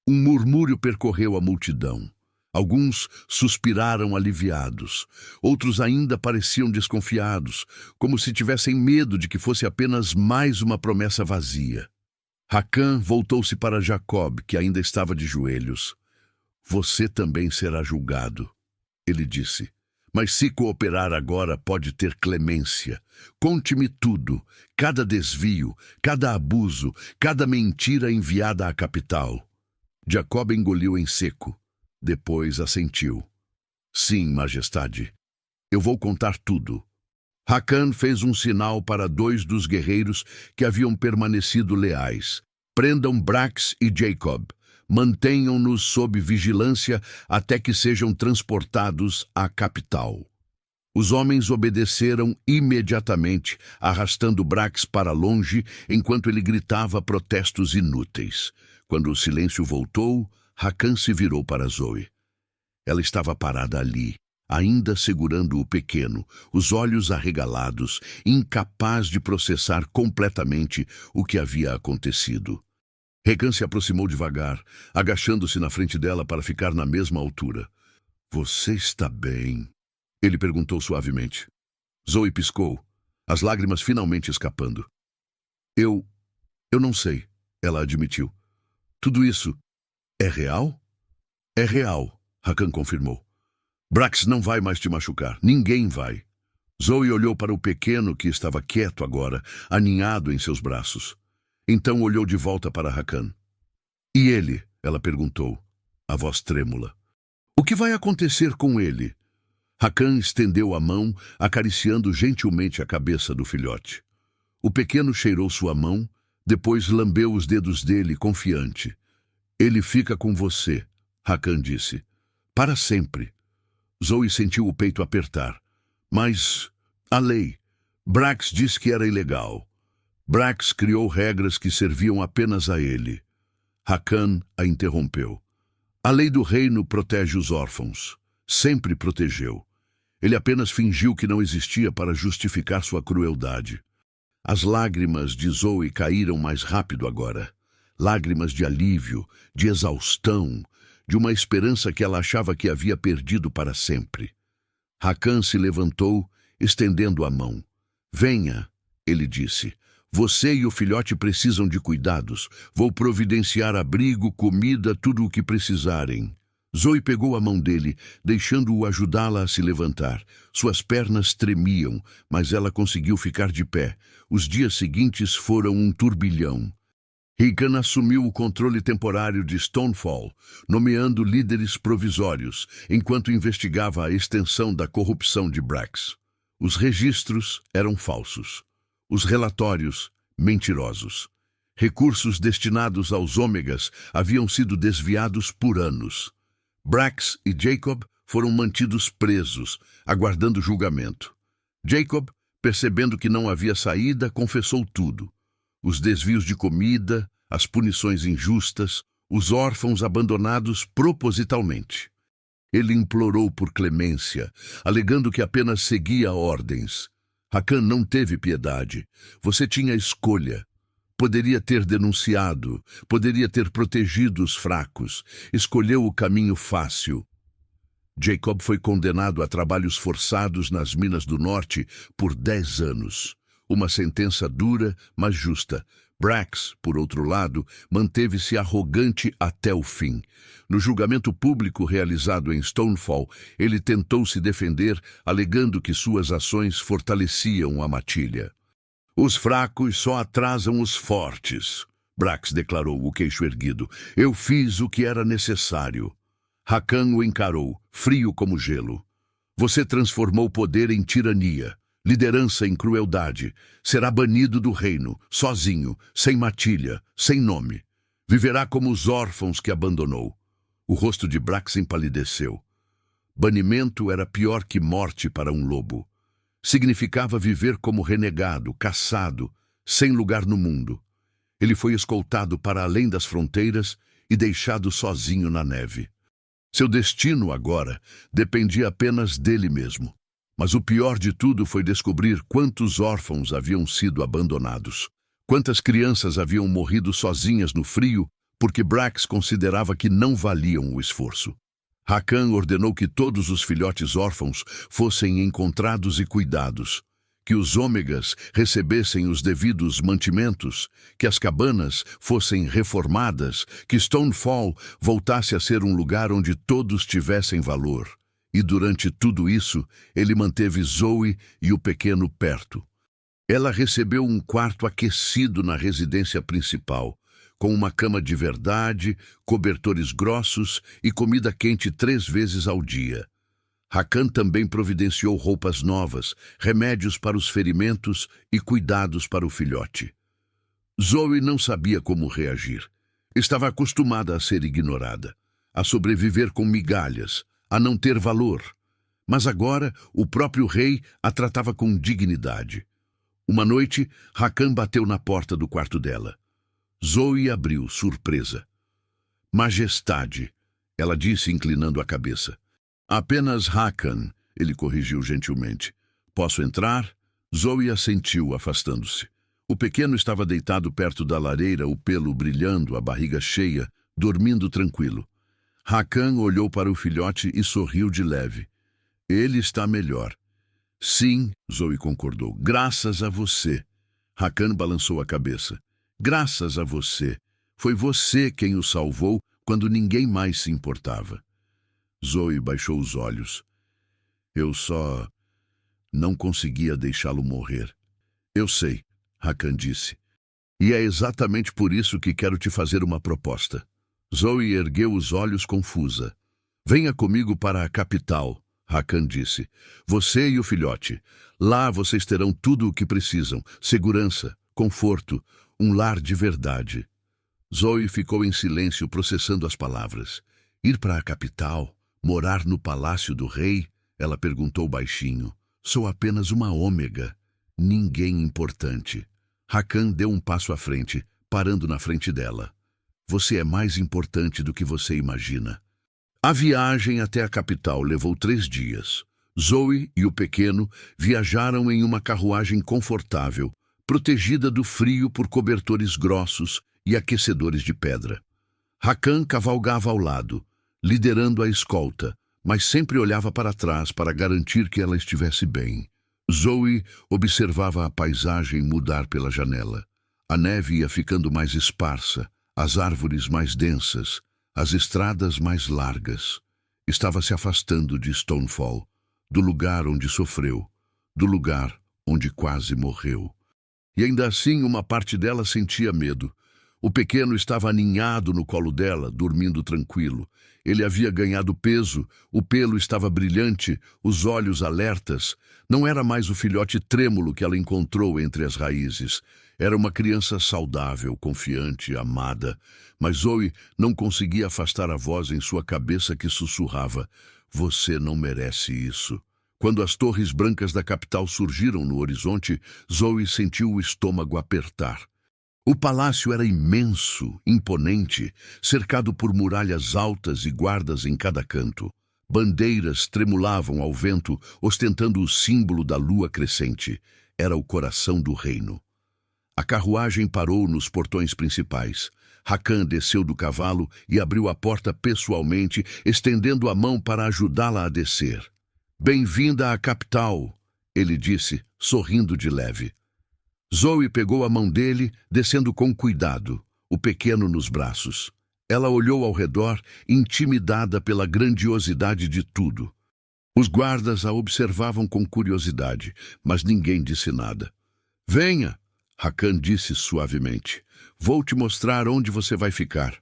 Um murmúrio percorreu a multidão. Alguns suspiraram aliviados. Outros ainda pareciam desconfiados, como se tivessem medo de que fosse apenas mais uma promessa vazia. Hakan voltou-se para Jacob, que ainda estava de joelhos. "Você também será julgado", ele disse. "Mas se cooperar agora, pode ter clemência. Conte-me tudo, cada desvio, cada abuso, cada mentira enviada à capital." Jacob engoliu em seco. Depois assentiu. "Sim, majestade. Eu vou contar tudo." Hakan fez um sinal para 2 dos guerreiros que haviam permanecido leais. "Prendam Brax e Jacob. Mantenham-nos sob vigilância até que sejam transportados à capital." Os homens obedeceram imediatamente, arrastando Brax para longe enquanto ele gritava protestos inúteis. Quando o silêncio voltou, Hakan se virou para Zoe. Ela estava parada ali, ainda segurando o pequeno, os olhos arregalados, incapaz de processar completamente o que havia acontecido. Hakan se aproximou devagar, agachando-se na frente dela para ficar na mesma altura. "Você está bem?" ele perguntou suavemente. Zoe piscou, as lágrimas finalmente escapando. Eu não sei", ela admitiu. "Tudo isso é real?" É real, Hakan confirmou. Brax não vai mais te machucar. Ninguém vai. Zoe olhou para o pequeno que estava quieto agora, aninhado em seus braços. Então olhou de volta para Hakan. E ele? Ela perguntou, a voz trêmula. O que vai acontecer com ele? Hakan estendeu a mão, acariciando gentilmente a cabeça do filhote. O pequeno cheirou sua mão, depois lambeu os dedos dele, confiante. Ele fica com você, Hakan disse. Para sempre. Zoe sentiu o peito apertar. Mas a lei. Brax disse que era ilegal. Brax criou regras que serviam apenas a ele. Hakan a interrompeu. A lei do reino protege os órfãos. Sempre protegeu. Ele apenas fingiu que não existia para justificar sua crueldade. As lágrimas de Zoe caíram mais rápido agora. Lágrimas de alívio, de exaustão, de uma esperança que ela achava que havia perdido para sempre. Hakan se levantou, estendendo a mão. Venha, ele disse. Você e o filhote precisam de cuidados. Vou providenciar abrigo, comida, tudo o que precisarem. Zoe pegou a mão dele, deixando-o ajudá-la a se levantar. Suas pernas tremiam, mas ela conseguiu ficar de pé. Os dias seguintes foram um turbilhão. Hakan assumiu o controle temporário de Stonefall, nomeando líderes provisórios, enquanto investigava a extensão da corrupção de Brax. Os registros eram falsos. Os relatórios, mentirosos. Recursos destinados aos ômegas haviam sido desviados por anos. Brax e Jacob foram mantidos presos, aguardando julgamento. Jacob, percebendo que não havia saída, confessou tudo. Os desvios de comida, as punições injustas, os órfãos abandonados propositalmente. Ele implorou por clemência, alegando que apenas seguia ordens. Hakan não teve piedade. Você tinha escolha. Poderia ter denunciado, poderia ter protegido os fracos. Escolheu o caminho fácil. Jacob foi condenado a trabalhos forçados nas Minas do Norte por 10 anos. Uma sentença dura, mas justa. Brax, por outro lado, manteve-se arrogante até o fim. No julgamento público realizado em Stonefall, ele tentou se defender, alegando que suas ações fortaleciam a matilha. Os fracos só atrasam os fortes, Brax declarou, o queixo erguido. Eu fiz o que era necessário. Hakan o encarou, frio como gelo. Você transformou poder em tirania. Liderança em crueldade. Será banido do reino, sozinho, sem matilha, sem nome. Viverá como os órfãos que abandonou. O rosto de Brax empalideceu. Banimento era pior que morte para um lobo. Significava viver como renegado, caçado, sem lugar no mundo. Ele foi escoltado para além das fronteiras e deixado sozinho na neve. Seu destino agora dependia apenas dele mesmo. Mas o pior de tudo foi descobrir quantos órfãos haviam sido abandonados. Quantas crianças haviam morrido sozinhas no frio porque Brax considerava que não valiam o esforço. Hakan ordenou que todos os filhotes órfãos fossem encontrados e cuidados, que os ômegas recebessem os devidos mantimentos, que as cabanas fossem reformadas, que Stonefall voltasse a ser um lugar onde todos tivessem valor. E durante tudo isso, ele manteve Zoe e o pequeno perto. Ela recebeu um quarto aquecido na residência principal, com uma cama de verdade, cobertores grossos e comida quente 3 vezes ao dia. Hakan também providenciou roupas novas, remédios para os ferimentos e cuidados para o filhote. Zoe não sabia como reagir. Estava acostumada a ser ignorada, a sobreviver com migalhas, a não ter valor. Mas agora o próprio rei a tratava com dignidade. Uma noite, Hakan bateu na porta do quarto dela. Zoe abriu, surpresa. Majestade, ela disse, inclinando a cabeça. Apenas Hakan, ele corrigiu gentilmente. Posso entrar? Zoe assentiu, afastando-se. O pequeno estava deitado perto da lareira, o pelo brilhando, a barriga cheia, dormindo tranquilo. Hakan olhou para o filhote e sorriu de leve. Ele está melhor. Sim, Zoe concordou. Graças a você. Hakan balançou a cabeça. Graças a você. Foi você quem o salvou quando ninguém mais se importava. Zoe baixou os olhos. Eu só não conseguia deixá-lo morrer. Eu sei, Hakan disse. E é exatamente por isso que quero te fazer uma proposta. Zoe ergueu os olhos confusa. Venha comigo para a capital, Hakan disse. Você e o filhote. Lá vocês terão tudo o que precisam. Segurança, conforto, um lar de verdade. Zoe ficou em silêncio processando as palavras. Ir para a capital? Morar no palácio do rei? Ela perguntou baixinho. Sou apenas uma ômega. Ninguém importante. Hakan deu um passo à frente, parando na frente dela. Você é mais importante do que você imagina. A viagem até a capital levou 3 dias. Zoe e o pequeno viajaram em uma carruagem confortável, protegida do frio por cobertores grossos e aquecedores de pedra. Hakan cavalgava ao lado, liderando a escolta, mas sempre olhava para trás para garantir que ela estivesse bem. Zoe observava a paisagem mudar pela janela. A neve ia ficando mais esparsa, as árvores mais densas, as estradas mais largas. Estava se afastando de Stonefall, do lugar onde sofreu, do lugar onde quase morreu. E ainda assim uma parte dela sentia medo. O pequeno estava aninhado no colo dela, dormindo tranquilo. Ele havia ganhado peso, o pelo estava brilhante, os olhos alertas. Não era mais o filhote trêmulo que ela encontrou entre as raízes. Era uma criança saudável, confiante, amada. Mas Zoe não conseguia afastar a voz em sua cabeça que sussurrava: Você não merece isso. Quando as torres brancas da capital surgiram no horizonte, Zoe sentiu o estômago apertar. O palácio era imenso, imponente, cercado por muralhas altas e guardas em cada canto. Bandeiras tremulavam ao vento, ostentando o símbolo da lua crescente. Era o coração do reino. A carruagem parou nos portões principais. Hakan desceu do cavalo e abriu a porta pessoalmente, estendendo a mão para ajudá-la a descer. Bem-vinda à capital, ele disse, sorrindo de leve. Zoe pegou a mão dele, descendo com cuidado, o pequeno nos braços. Ela olhou ao redor, intimidada pela grandiosidade de tudo. Os guardas a observavam com curiosidade, mas ninguém disse nada. Venha, Hakan disse suavemente. Vou te mostrar onde você vai ficar.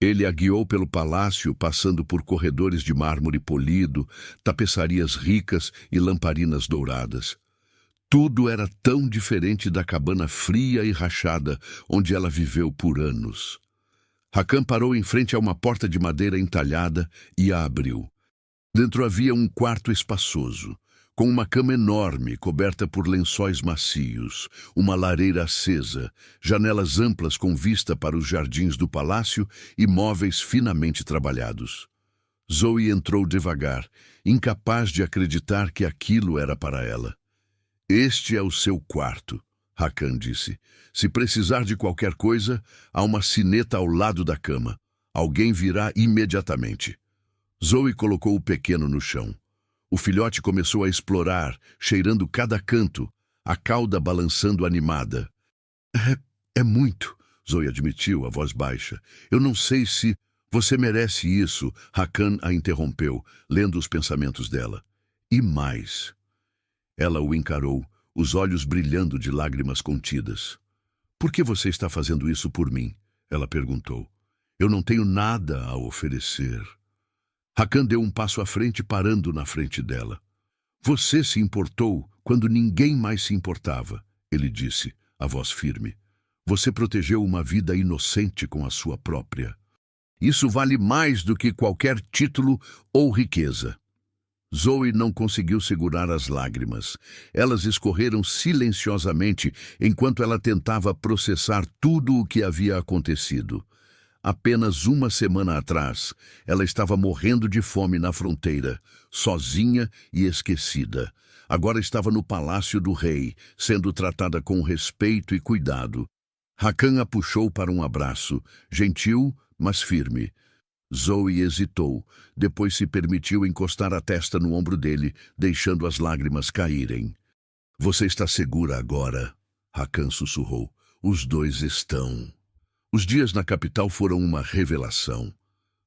Ele a guiou pelo palácio, passando por corredores de mármore polido, tapeçarias ricas e lamparinas douradas. Tudo era tão diferente da cabana fria e rachada onde ela viveu por anos. Hakan parou em frente a uma porta de madeira entalhada e a abriu. Dentro havia um quarto espaçoso, com uma cama enorme coberta por lençóis macios, uma lareira acesa, janelas amplas com vista para os jardins do palácio e móveis finamente trabalhados. Zoe entrou devagar, incapaz de acreditar que aquilo era para ela. Este é o seu quarto, Hakan disse. Se precisar de qualquer coisa, há uma sineta ao lado da cama. Alguém virá imediatamente. Zoe colocou o pequeno no chão. O filhote começou a explorar, cheirando cada canto, a cauda balançando animada. É muito, Zoe admitiu, a voz baixa. Eu não sei se... Você merece isso, Hakan a interrompeu, lendo os pensamentos dela. E mais... Ela o encarou, os olhos brilhando de lágrimas contidas. Por que você está fazendo isso por mim? Ela perguntou. Eu não tenho nada a oferecer. Hakan deu um passo à frente, parando na frente dela. Você se importou quando ninguém mais se importava, ele disse, a voz firme. Você protegeu uma vida inocente com a sua própria. Isso vale mais do que qualquer título ou riqueza. Zoe não conseguiu segurar as lágrimas. Elas escorreram silenciosamente enquanto ela tentava processar tudo o que havia acontecido. Apenas uma semana atrás, ela estava morrendo de fome na fronteira, sozinha e esquecida. Agora estava no palácio do rei, sendo tratada com respeito e cuidado. Hakan a puxou para um abraço, gentil, mas firme. Zoe hesitou, depois se permitiu encostar a testa no ombro dele, deixando as lágrimas caírem. Você está segura agora? Hakan sussurrou. Os dois estão. Os dias na capital foram uma revelação.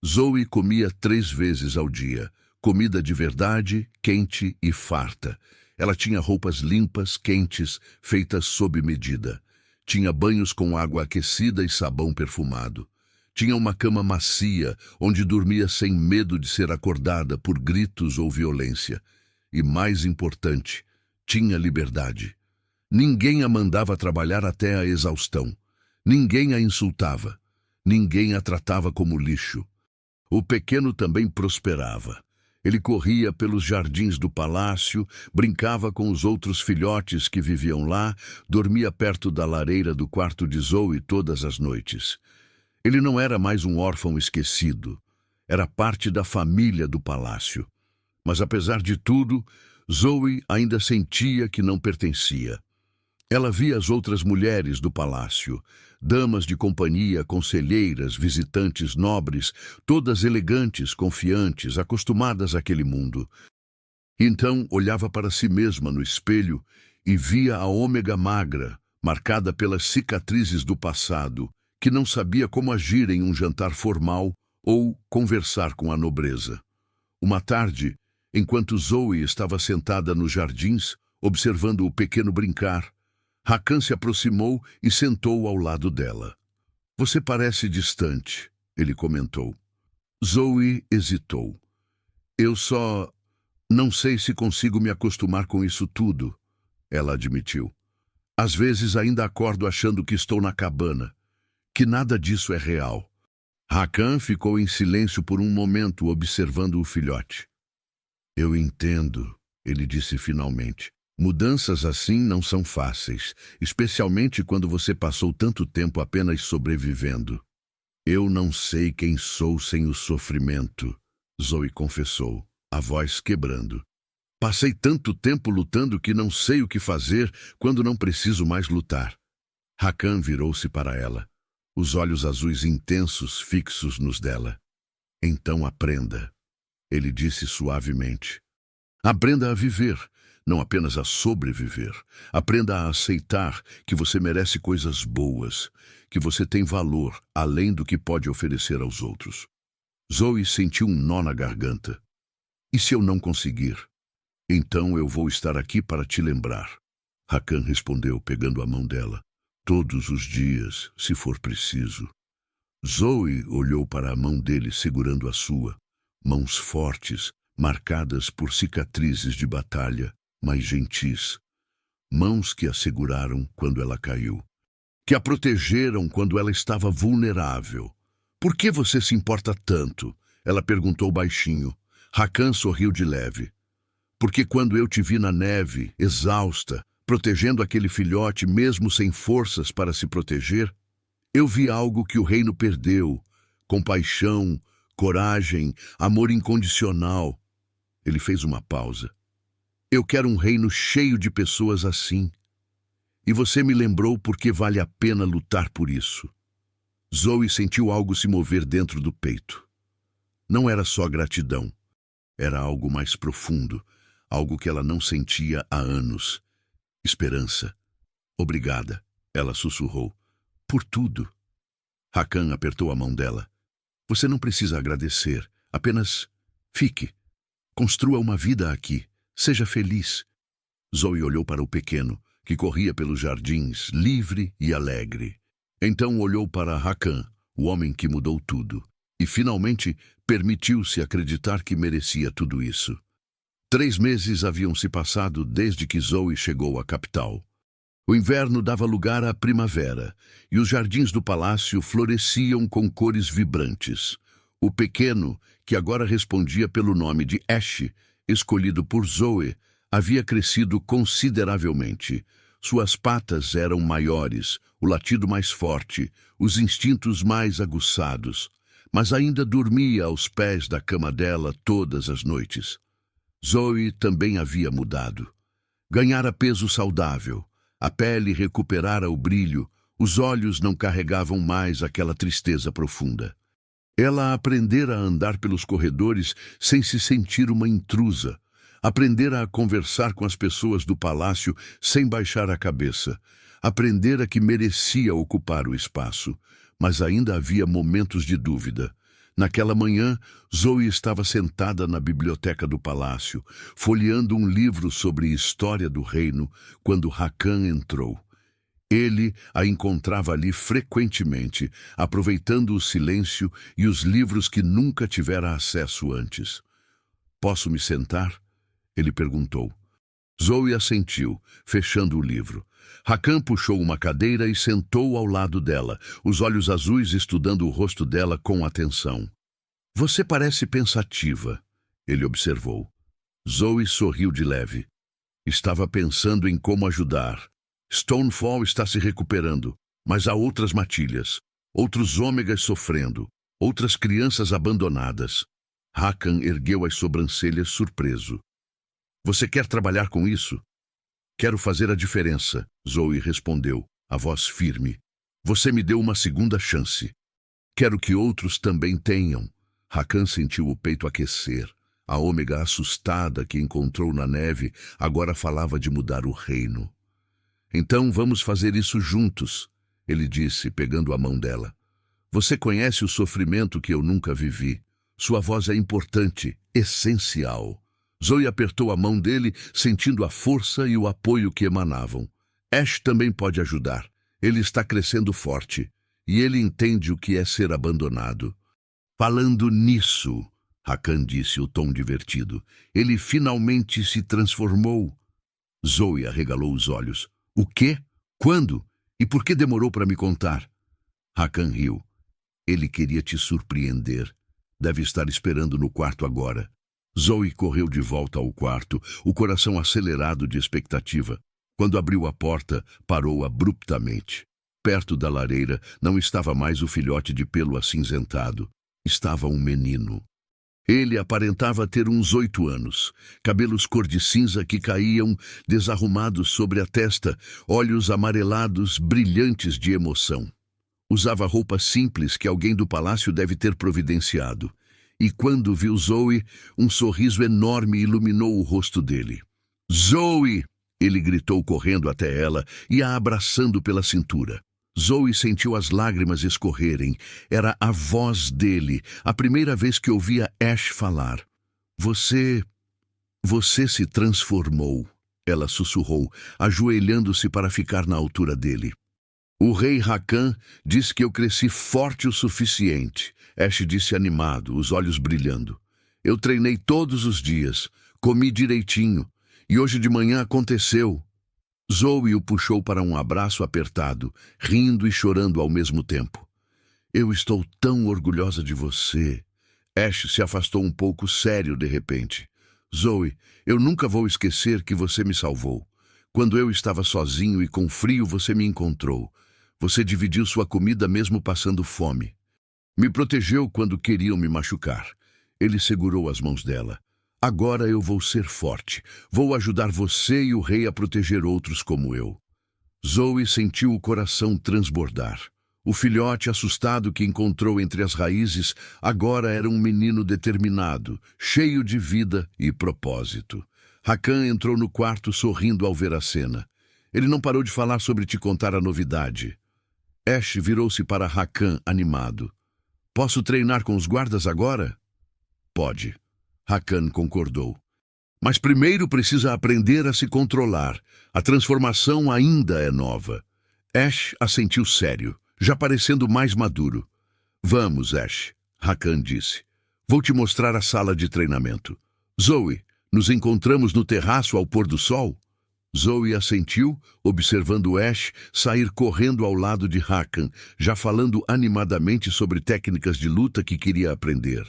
Zoe comia 3 vezes ao dia, comida de verdade, quente e farta. Ela tinha roupas limpas, quentes, feitas sob medida. Tinha banhos com água aquecida e sabão perfumado. Tinha uma cama macia, onde dormia sem medo de ser acordada por gritos ou violência. E, mais importante, tinha liberdade. Ninguém a mandava trabalhar até a exaustão. Ninguém a insultava. Ninguém a tratava como lixo. O pequeno também prosperava. Ele corria pelos jardins do palácio, brincava com os outros filhotes que viviam lá, dormia perto da lareira do quarto de Zoe todas as noites. Ele não era mais um órfão esquecido. Era parte da família do palácio. Mas, apesar de tudo, Zoe ainda sentia que não pertencia. Ela via as outras mulheres do palácio, damas de companhia, conselheiras, visitantes nobres, todas elegantes, confiantes, acostumadas àquele mundo. Então olhava para si mesma no espelho e via a ômega magra, marcada pelas cicatrizes do passado, que não sabia como agir em um jantar formal ou conversar com a nobreza. Uma tarde, enquanto Zoe estava sentada nos jardins, observando o pequeno brincar, Hakan se aproximou e sentou ao lado dela. "Você parece distante", ele comentou. Zoe hesitou. "Eu só não sei se consigo me acostumar com isso tudo", ela admitiu. "Às vezes ainda acordo achando que estou na cabana, que nada disso é real." Hakan ficou em silêncio por um momento, observando o filhote. "Eu entendo", ele disse finalmente. "Mudanças assim não são fáceis, especialmente quando você passou tanto tempo apenas sobrevivendo." "Eu não sei quem sou sem o sofrimento", Zoe confessou, a voz quebrando. "Passei tanto tempo lutando que não sei o que fazer quando não preciso mais lutar." Hakan virou-se para ela, os olhos azuis intensos fixos nos dela. "Então aprenda", ele disse suavemente. "Aprenda a viver, não apenas a sobreviver. Aprenda a aceitar que você merece coisas boas, que você tem valor além do que pode oferecer aos outros." Zoe sentiu um nó na garganta. "E se eu não conseguir? Então eu vou estar aqui para te lembrar." Hakan respondeu, pegando a mão dela. "Todos os dias, se for preciso." Zoe olhou para a mão dele segurando a sua. Mãos fortes, marcadas por cicatrizes de batalha, mas gentis. Mãos que a seguraram quando ela caiu, que a protegeram quando ela estava vulnerável. "Por que você se importa tanto?" ela perguntou baixinho. Hakan sorriu de leve. "Porque quando eu te vi na neve, exausta, protegendo aquele filhote mesmo sem forças para se proteger, eu vi algo que o reino perdeu: compaixão, coragem, amor incondicional." Ele fez uma pausa. "Eu quero um reino cheio de pessoas assim. E você me lembrou porque vale a pena lutar por isso." Zoe sentiu algo se mover dentro do peito. Não era só gratidão. Era algo mais profundo, algo que ela não sentia há anos. Esperança. "Obrigada", ela sussurrou. "Por tudo." Hakan apertou a mão dela. "Você não precisa agradecer. Apenas fique. Construa uma vida aqui. Seja feliz." Zoe olhou para o pequeno, que corria pelos jardins, livre e alegre. Então olhou para Hakan, o homem que mudou tudo, e finalmente permitiu-se acreditar que merecia tudo isso. 3 meses haviam se passado desde que Zoe chegou à capital. O inverno dava lugar à primavera, e os jardins do palácio floresciam com cores vibrantes. O pequeno, que agora respondia pelo nome de Ash, escolhido por Zoe, havia crescido consideravelmente. Suas patas eram maiores, o latido mais forte, os instintos mais aguçados, mas ainda dormia aos pés da cama dela todas as noites. Zoe também havia mudado. Ganhara peso saudável, a pele recuperara o brilho, os olhos não carregavam mais aquela tristeza profunda. Ela aprendera a andar pelos corredores sem se sentir uma intrusa. Aprendera a conversar com as pessoas do palácio sem baixar a cabeça. Aprendera que merecia ocupar o espaço. mas ainda havia momentos de dúvida. Naquela manhã, Zoe estava sentada na biblioteca do palácio, folheando um livro sobre história do reino, quando Hakan entrou. Ele a encontrava ali frequentemente, aproveitando o silêncio e os livros que nunca tivera acesso antes. "Posso me sentar?" ele perguntou. Zoe assentiu, fechando o livro. Hakan puxou uma cadeira e sentou ao lado dela, os olhos azuis estudando o rosto dela com atenção. "Você parece pensativa", ele observou. Zoe sorriu de leve. "Estava pensando em como ajudar. Stonefall está se recuperando, mas há outras matilhas, outros ômegas sofrendo, outras crianças abandonadas." Hakan ergueu as sobrancelhas surpreso. "Você quer trabalhar com isso?" "Quero fazer a diferença", Zoe respondeu, a voz firme. "Você me deu uma segunda chance. Quero que outros também tenham." Hakan sentiu o peito aquecer. A ômega assustada que encontrou na neve agora falava de mudar o reino. "Então vamos fazer isso juntos", ele disse, pegando a mão dela. "Você conhece o sofrimento que eu nunca vivi. Sua voz é importante, essencial." Zoe apertou a mão dele, sentindo a força e o apoio que emanavam. "Ash também pode ajudar. Ele está crescendo forte. E ele entende o que é ser abandonado." "Falando nisso", Hakan disse, o tom divertido, "ele finalmente se transformou." Zoe arregalou os olhos. "O quê? Quando? E por que demorou para me contar?" Hakan riu. "Ele queria te surpreender. Deve estar esperando no quarto agora." Zoe correu de volta ao quarto, o coração acelerado de expectativa. Quando abriu a porta, parou abruptamente. Perto da lareira não estava mais o filhote de pelo acinzentado. Estava um menino. Ele aparentava ter uns 8 anos, cabelos cor de cinza que caíam desarrumados sobre a testa, olhos amarelados, brilhantes de emoção. Usava roupa simples que alguém do palácio deve ter providenciado. E quando viu Zoe, um sorriso enorme iluminou o rosto dele. "Zoe!" ele gritou correndo até ela e a abraçando pela cintura. Zoe sentiu as lágrimas escorrerem. Era a voz dele, a primeira vez que ouvia Ash falar. Você se transformou", ela sussurrou, ajoelhando-se para ficar na altura dele. "O rei Hakan disse que eu cresci forte o suficiente", Ash disse animado, os olhos brilhando. "Eu treinei todos os dias, comi direitinho, e hoje de manhã aconteceu." Zoe o puxou para um abraço apertado, rindo e chorando ao mesmo tempo. "Eu estou tão orgulhosa de você." Ash se afastou um pouco sério de repente. "Zoe, eu nunca vou esquecer que você me salvou. Quando eu estava sozinho e com frio, você me encontrou. Você dividiu sua comida mesmo passando fome. Me protegeu quando queriam me machucar." Ele segurou as mãos dela. "Agora eu vou ser forte. Vou ajudar você e o rei a proteger outros como eu." Zoe sentiu o coração transbordar. O filhote assustado que encontrou entre as raízes agora era um menino determinado, cheio de vida e propósito. Hakan entrou no quarto sorrindo ao ver a cena. Ele não parou de falar sobre te contar a novidade. Ash virou-se para Hakan animado. "Posso treinar com os guardas agora?" "Pode." Hakan concordou. "Mas primeiro precisa aprender a se controlar. A transformação ainda é nova." Ash assentiu sério, já parecendo mais maduro. "Vamos, Ash", Hakan disse. "Vou te mostrar a sala de treinamento. Zoe, nos encontramos no terraço ao pôr do sol?" Zoe assentiu, observando Ash sair correndo ao lado de Hakan, já falando animadamente sobre técnicas de luta que queria aprender.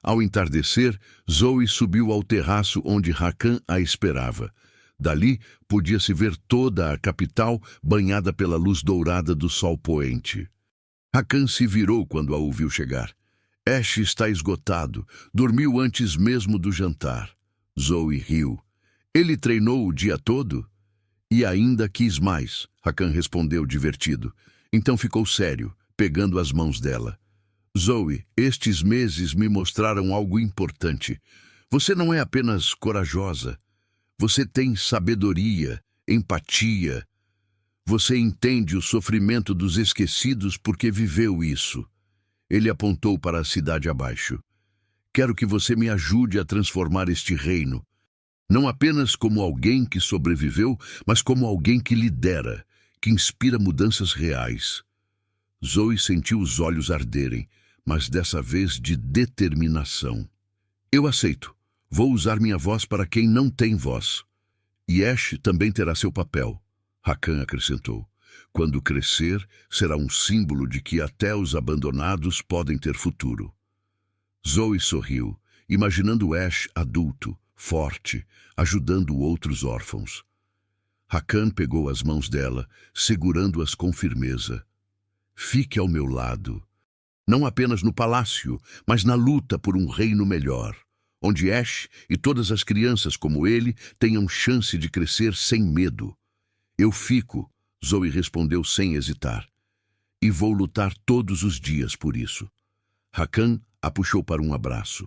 Ao entardecer, Zoe subiu ao terraço onde Hakan a esperava. Dali, podia-se ver toda a capital banhada pela luz dourada do sol poente. Hakan se virou quando a ouviu chegar. "Ash está esgotado. Dormiu antes mesmo do jantar." Zoe riu. "Ele treinou o dia todo?" "E ainda quis mais", Hakan respondeu divertido. Então ficou sério, pegando as mãos dela. "Zoe, estes meses me mostraram algo importante. Você não é apenas corajosa. Você tem sabedoria, empatia. Você entende o sofrimento dos esquecidos porque viveu isso. Ele apontou para a cidade abaixo. Quero que você me ajude a transformar este reino. Não apenas como alguém que sobreviveu, mas como alguém que lidera, que inspira mudanças reais. Zoe sentiu os olhos arderem, mas dessa vez de determinação. Eu aceito. Vou usar minha voz para quem não tem voz. E Ash também terá seu papel. Hakan acrescentou. Quando crescer, será um símbolo de que até os abandonados podem ter futuro. Zoe sorriu, imaginando Ash adulto, forte, ajudando outros órfãos. Hakan pegou as mãos dela, segurando-as com firmeza. Fique ao meu lado. Não apenas no palácio, mas na luta por um reino melhor, onde Ash e todas as crianças como ele tenham chance de crescer sem medo. Eu fico, Zoe respondeu sem hesitar, e vou lutar todos os dias por isso. Hakan a puxou para um abraço.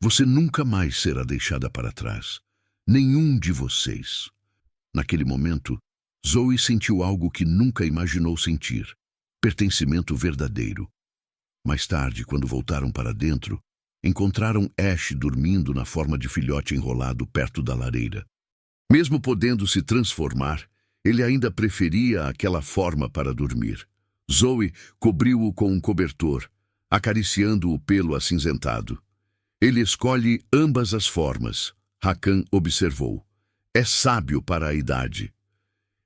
Você nunca mais será deixada para trás. Nenhum de vocês. Naquele momento, Zoe sentiu algo que nunca imaginou sentir. Pertencimento verdadeiro. Mais tarde, quando voltaram para dentro, encontraram Ash dormindo na forma de filhote enrolado perto da lareira. Mesmo podendo se transformar, ele ainda preferia aquela forma para dormir. Zoe cobriu-o com um cobertor, acariciando o pelo acinzentado. Ele escolhe ambas as formas, Hakan observou. É sábio para a idade.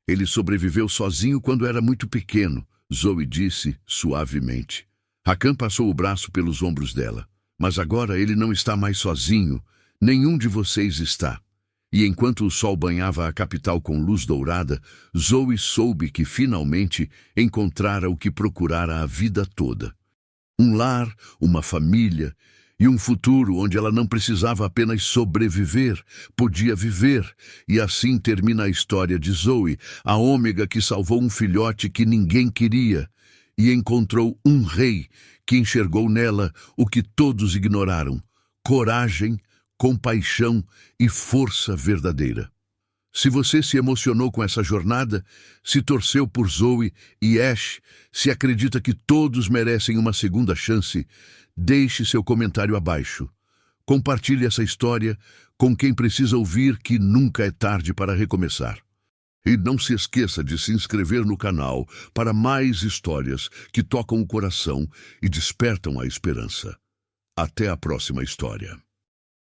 Ele sobreviveu sozinho quando era muito pequeno, Zoe disse suavemente. Hakan passou o braço pelos ombros dela. Mas agora ele não está mais sozinho. Nenhum de vocês está. E enquanto o sol banhava a capital com luz dourada, Zoe soube que finalmente encontrara o que procurara a vida toda. Um lar, uma família e um futuro onde ela não precisava apenas sobreviver, podia viver. E assim termina a história de Zoe, a ômega que salvou um filhote que ninguém queria e encontrou um rei que enxergou nela o que todos ignoraram: coragem, compaixão e força verdadeira. Se você se emocionou com essa jornada, se torceu por Zoe e Ash, se acredita que todos merecem uma segunda chance, deixe seu comentário abaixo. Compartilhe essa história com quem precisa ouvir que nunca é tarde para recomeçar. E não se esqueça de se inscrever no canal para mais histórias que tocam o coração e despertam a esperança. Até a próxima história.